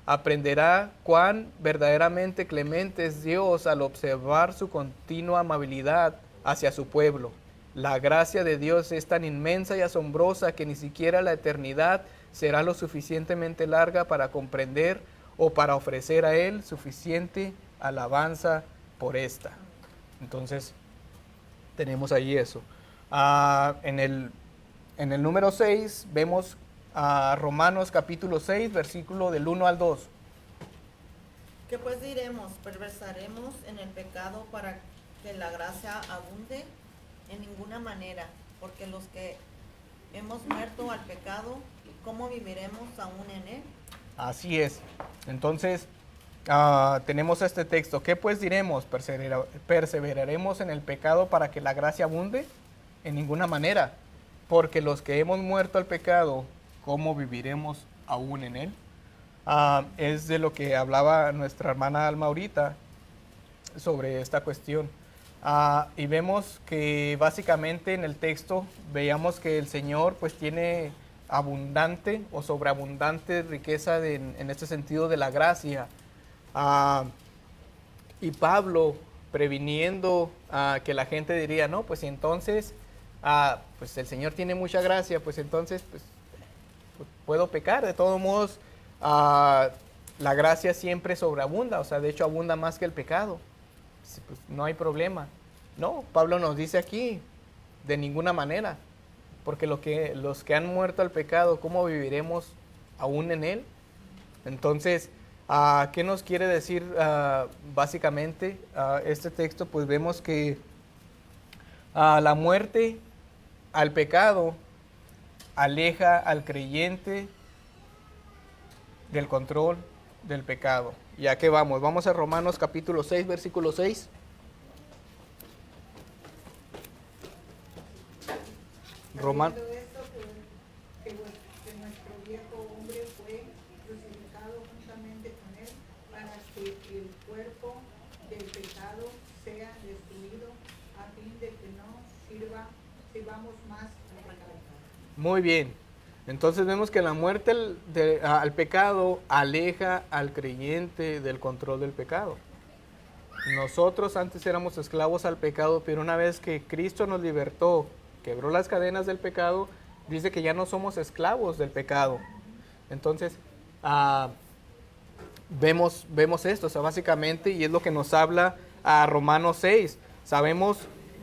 aprenderá cuán verdaderamente clemente es Dios al observar su continua amabilidad hacia su pueblo. La gracia de Dios es tan inmensa y asombrosa que ni siquiera la eternidad será lo suficientemente larga para comprender o para ofrecer a Él suficiente alabanza por esta. Entonces, tenemos ahí eso. En el número 6 vemos Romanos capítulo 6, versículo del 1 al 2. ¿Qué pues diremos? ¿Perversaremos en el pecado para que la gracia abunde? En ninguna manera, porque los que hemos muerto al pecado, ¿cómo viviremos aún en él? Así es. Entonces, tenemos este texto. ¿Qué pues diremos? ¿Perseveraremos en el pecado para que la gracia abunde? En ninguna manera, porque los que hemos muerto al pecado, ¿cómo viviremos aún en él? Es de lo que hablaba nuestra hermana Alma ahorita sobre esta cuestión. Y vemos que básicamente en el texto veíamos que el Señor pues tiene abundante o sobreabundante riqueza en este sentido de la gracia. Y Pablo previniendo que la gente diría, no, pues entonces pues el Señor tiene mucha gracia, pues entonces pues puedo pecar. De todos modos, la gracia siempre sobreabunda, o sea, de hecho abunda más que el pecado. Pues no hay problema. No, Pablo nos dice aquí, de ninguna manera, porque los que han muerto al pecado, ¿cómo viviremos aún en él? Entonces, ¿qué nos quiere decir básicamente este texto? Pues vemos que la muerte al pecado aleja al creyente del control del pecado. ¿Y a qué vamos? Vamos a Romanos capítulo 6, versículo 6. Sabiendo esto, que nuestro viejo hombre fue crucificado juntamente con él, para que el cuerpo del pecado sea destruido, a fin de que no sirvamos más al pecado. Muy bien. Entonces vemos que la muerte al pecado aleja al creyente del control del pecado. Nosotros antes éramos esclavos al pecado, pero una vez que Cristo nos libertó, quebró las cadenas del pecado, dice que ya no somos esclavos del pecado. Entonces, vemos esto, o sea, básicamente, y es lo que nos habla a Romanos 6. Sabemos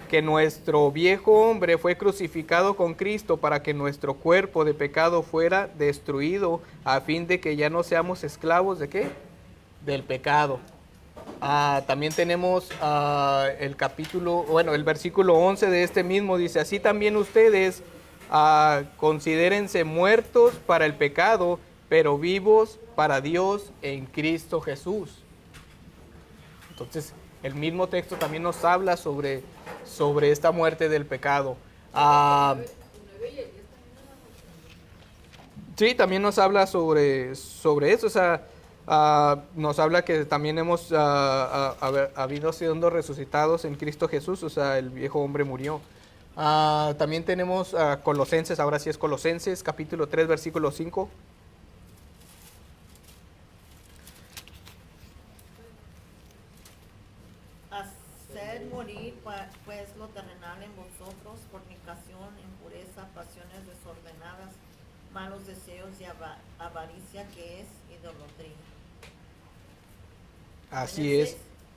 que nuestro viejo hombre fue crucificado con Cristo para que nuestro cuerpo de pecado fuera destruido, a fin de que ya no seamos esclavos ¿de qué? Del pecado. También tenemos el versículo 11 de este mismo, dice, así también ustedes considérense muertos para el pecado, pero vivos para Dios en Cristo Jesús. Entonces, el mismo texto también nos habla sobre esta muerte del pecado. Sí, también nos habla sobre eso, o sea, nos habla que también hemos habido siendo resucitados en Cristo Jesús, o sea, el viejo hombre murió. También tenemos Colosenses, ahora sí es Colosenses, capítulo 3, versículo 5. Hacer morir pues lo terrenal en vosotros, fornicación, impureza, pasiones desordenadas, malos deseos y avaricia, que es idolatría. Así es.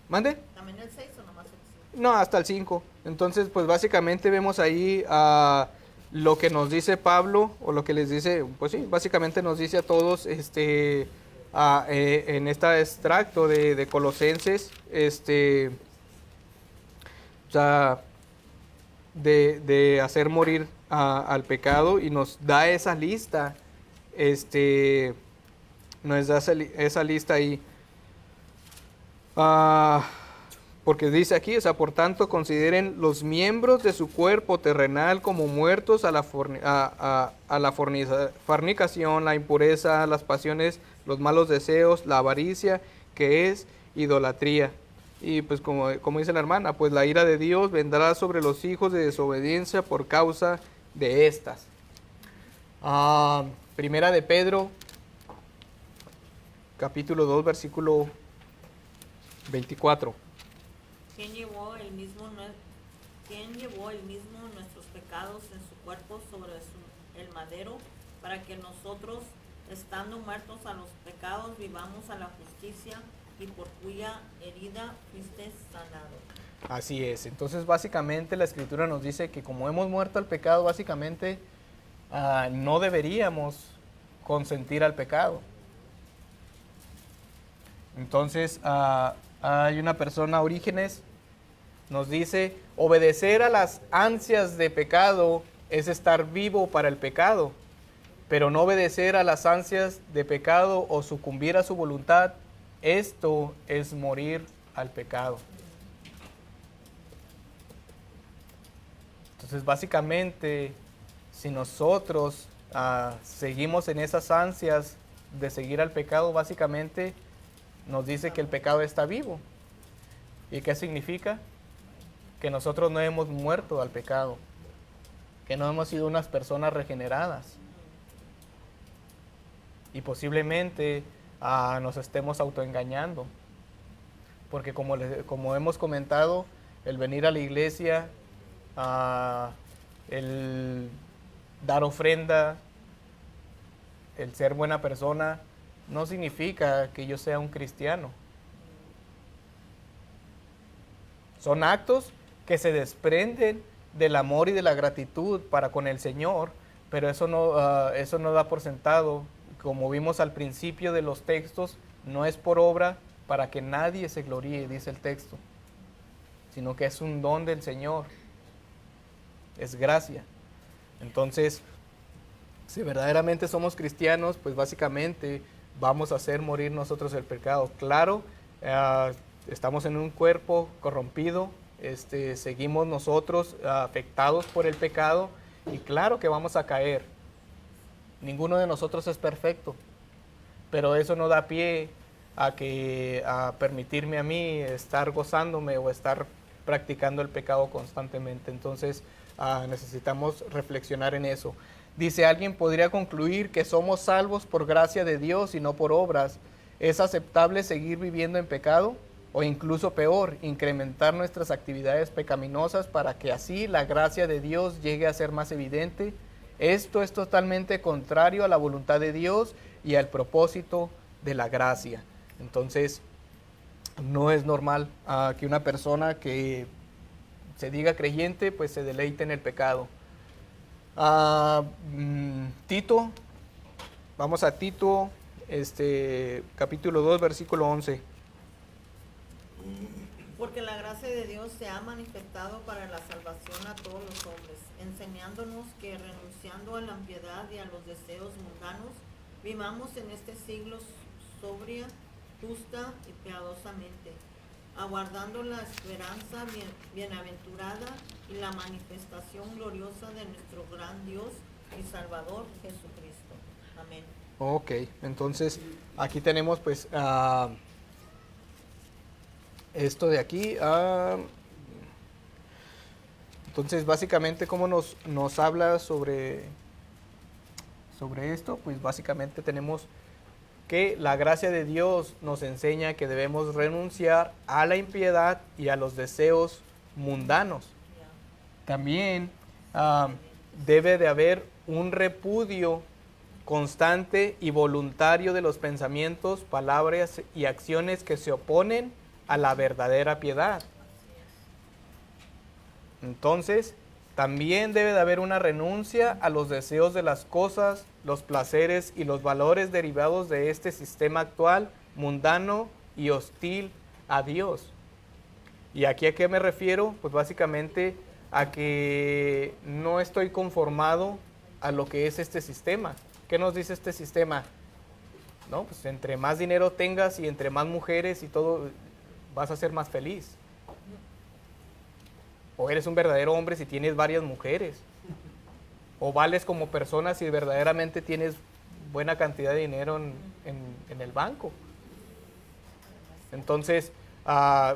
¿Mande? ¿También el 6 o nomás el 5? No, hasta el 5. Entonces, pues básicamente vemos ahí lo que nos dice Pablo, o lo que les dice, pues sí, básicamente nos dice a todos en este extracto de Colosenses, o sea, de hacer morir al pecado, y nos da esa lista, nos da esa lista ahí. porque dice aquí, o sea, por tanto, consideren los miembros de su cuerpo terrenal como muertos a la fornicación, la impureza, las pasiones, los malos deseos, la avaricia, que es idolatría. Y pues como dice la hermana, pues la ira de Dios vendrá sobre los hijos de desobediencia por causa de estas. Primera de Pedro, capítulo 2, versículo 24. ¿Quién llevó el mismo nuestros pecados en su cuerpo sobre el madero, para que nosotros, estando muertos a los pecados, vivamos a la justicia, y por cuya herida fuiste sanado? Así es. Entonces, básicamente, la Escritura nos dice que como hemos muerto al pecado, básicamente, no deberíamos consentir al pecado. Entonces, hay una persona, Orígenes, nos dice, obedecer a las ansias de pecado es estar vivo para el pecado, pero no obedecer a las ansias de pecado o sucumbir a su voluntad, esto es morir al pecado. Entonces, básicamente, si nosotros seguimos en esas ansias de seguir al pecado, básicamente nos dice que el pecado está vivo. ¿Y qué significa? Que nosotros no hemos muerto al pecado, que no hemos sido unas personas regeneradas. Y posiblemente nos estemos autoengañando. Porque como hemos comentado, el venir a la iglesia, el dar ofrenda, el ser buena persona, no significa que yo sea un cristiano. Son actos que se desprenden del amor y de la gratitud para con el Señor, pero eso no da por sentado. Como vimos al principio de los textos, no es por obra para que nadie se gloríe, dice el texto, sino que es un don del Señor, es gracia. Entonces, si verdaderamente somos cristianos, pues básicamente vamos a hacer morir nosotros el pecado. Claro, estamos en un cuerpo corrompido, seguimos nosotros afectados por el pecado, y claro que vamos a caer. Ninguno de nosotros es perfecto, pero eso no da pie a permitirme a mí estar gozándome o estar practicando el pecado constantemente. Entonces necesitamos reflexionar en eso. Dice, alguien podría concluir que somos salvos por gracia de Dios y no por obras. ¿Es aceptable seguir viviendo en pecado? O incluso peor, incrementar nuestras actividades pecaminosas para que así la gracia de Dios llegue a ser más evidente. Esto es totalmente contrario a la voluntad de Dios y al propósito de la gracia. Entonces, no es normal que una persona que se diga creyente, pues se deleite en el pecado. Tito, vamos a Tito, capítulo 2, versículo 11. Porque la gracia de Dios se ha manifestado para la salvación a todos los hombres, enseñándonos que renunciando a la impiedad y a los deseos mundanos, vivamos en este siglo sobria, justa y piadosamente, aguardando la esperanza bienaventurada y la manifestación gloriosa de nuestro gran Dios y Salvador Jesucristo. Amén. Ok, entonces aquí tenemos pues esto de aquí. Entonces básicamente cómo nos habla sobre esto, pues básicamente tenemos que la gracia de Dios nos enseña que debemos renunciar a la impiedad y a los deseos mundanos. También debe de haber un repudio constante y voluntario de los pensamientos, palabras y acciones que se oponen a la verdadera piedad. Entonces, también debe de haber una renuncia a los deseos de las cosas, los placeres y los valores derivados de este sistema actual, mundano y hostil a Dios. ¿Y aquí a qué me refiero? Pues básicamente a que no estoy conformado a lo que es este sistema. ¿Qué nos dice este sistema? No, pues entre más dinero tengas y entre más mujeres y todo, vas a ser más feliz. O eres un verdadero hombre si tienes varias mujeres. O vales como persona si verdaderamente tienes buena cantidad de dinero en el banco. Entonces,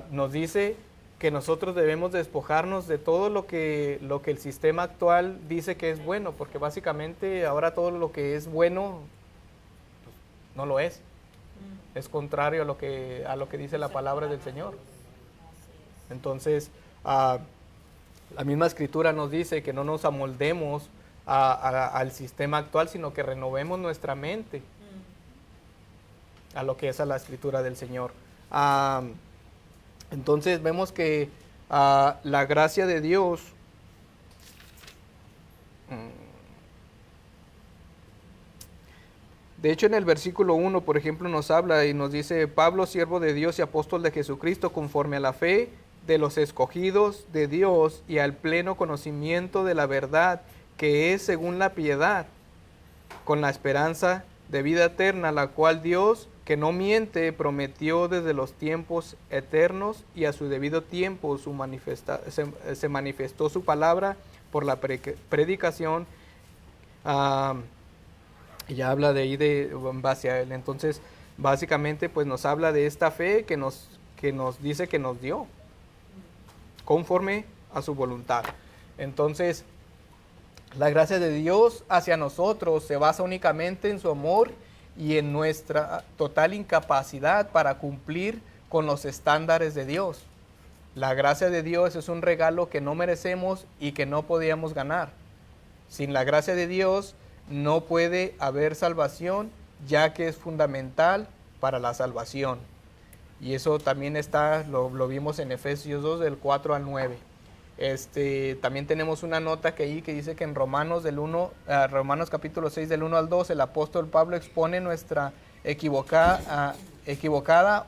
nos dice que nosotros debemos despojarnos de todo lo que el sistema actual dice que es bueno, porque básicamente ahora todo lo que es bueno pues, no lo es. Es contrario a lo que dice la palabra del Señor. Entonces, la misma Escritura nos dice que no nos amoldemos al sistema actual, sino que renovemos nuestra mente a lo que es a la Escritura del Señor. Entonces vemos que la gracia de Dios de hecho en el versículo 1, por ejemplo, nos habla y nos dice: Pablo, siervo de Dios y apóstol de Jesucristo, conforme a la fe de los escogidos de Dios y al pleno conocimiento de la verdad, que es según la piedad, con la esperanza de vida eterna, la cual Dios, que no miente, prometió desde los tiempos eternos, y a su debido tiempo se manifestó su palabra por la predicación. Ya habla de ahí en base a él. Entonces, básicamente, pues nos habla de esta fe que nos dice que nos dio, conforme a su voluntad. Entonces, la gracia de Dios hacia nosotros se basa únicamente en su amor y en nuestra total incapacidad para cumplir con los estándares de Dios. La gracia de Dios es un regalo que no merecemos y que no podíamos ganar. Sin la gracia de Dios no puede haber salvación, ya que es fundamental para la salvación. Y eso también lo vimos en Efesios 2, del 4 al 9. También tenemos una nota que dice que en Romanos capítulo 6 del 1 al 2 el apóstol Pablo expone nuestra equivocada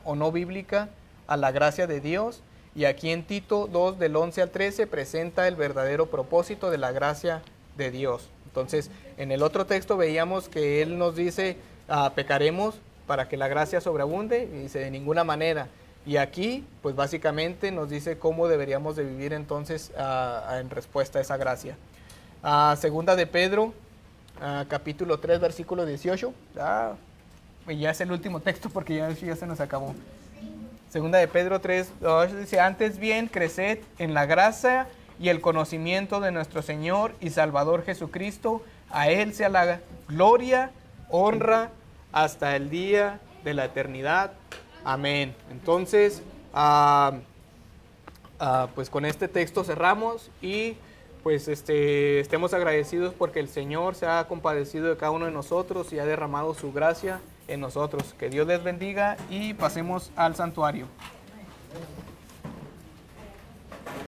o no bíblica a la gracia de Dios, y aquí en Tito 2 del 11 al 13 presenta el verdadero propósito de la gracia de Dios. Entonces, en el otro texto veíamos que él nos dice pecaremos para que la gracia sobreabunde, y dice de ninguna manera. Y aquí, pues básicamente nos dice cómo deberíamos de vivir entonces en respuesta a esa gracia. Segunda de Pedro, capítulo 3, versículo 18. Ya es el último texto porque ya se nos acabó. Segunda de Pedro 3, dice: antes bien, creced en la gracia y el conocimiento de nuestro Señor y Salvador Jesucristo. A Él sea la gloria, honra, hasta el día de la eternidad. Amén. Entonces, pues con este texto cerramos, y pues estemos agradecidos porque el Señor se ha compadecido de cada uno de nosotros y ha derramado su gracia en nosotros. Que Dios les bendiga y pasemos al santuario.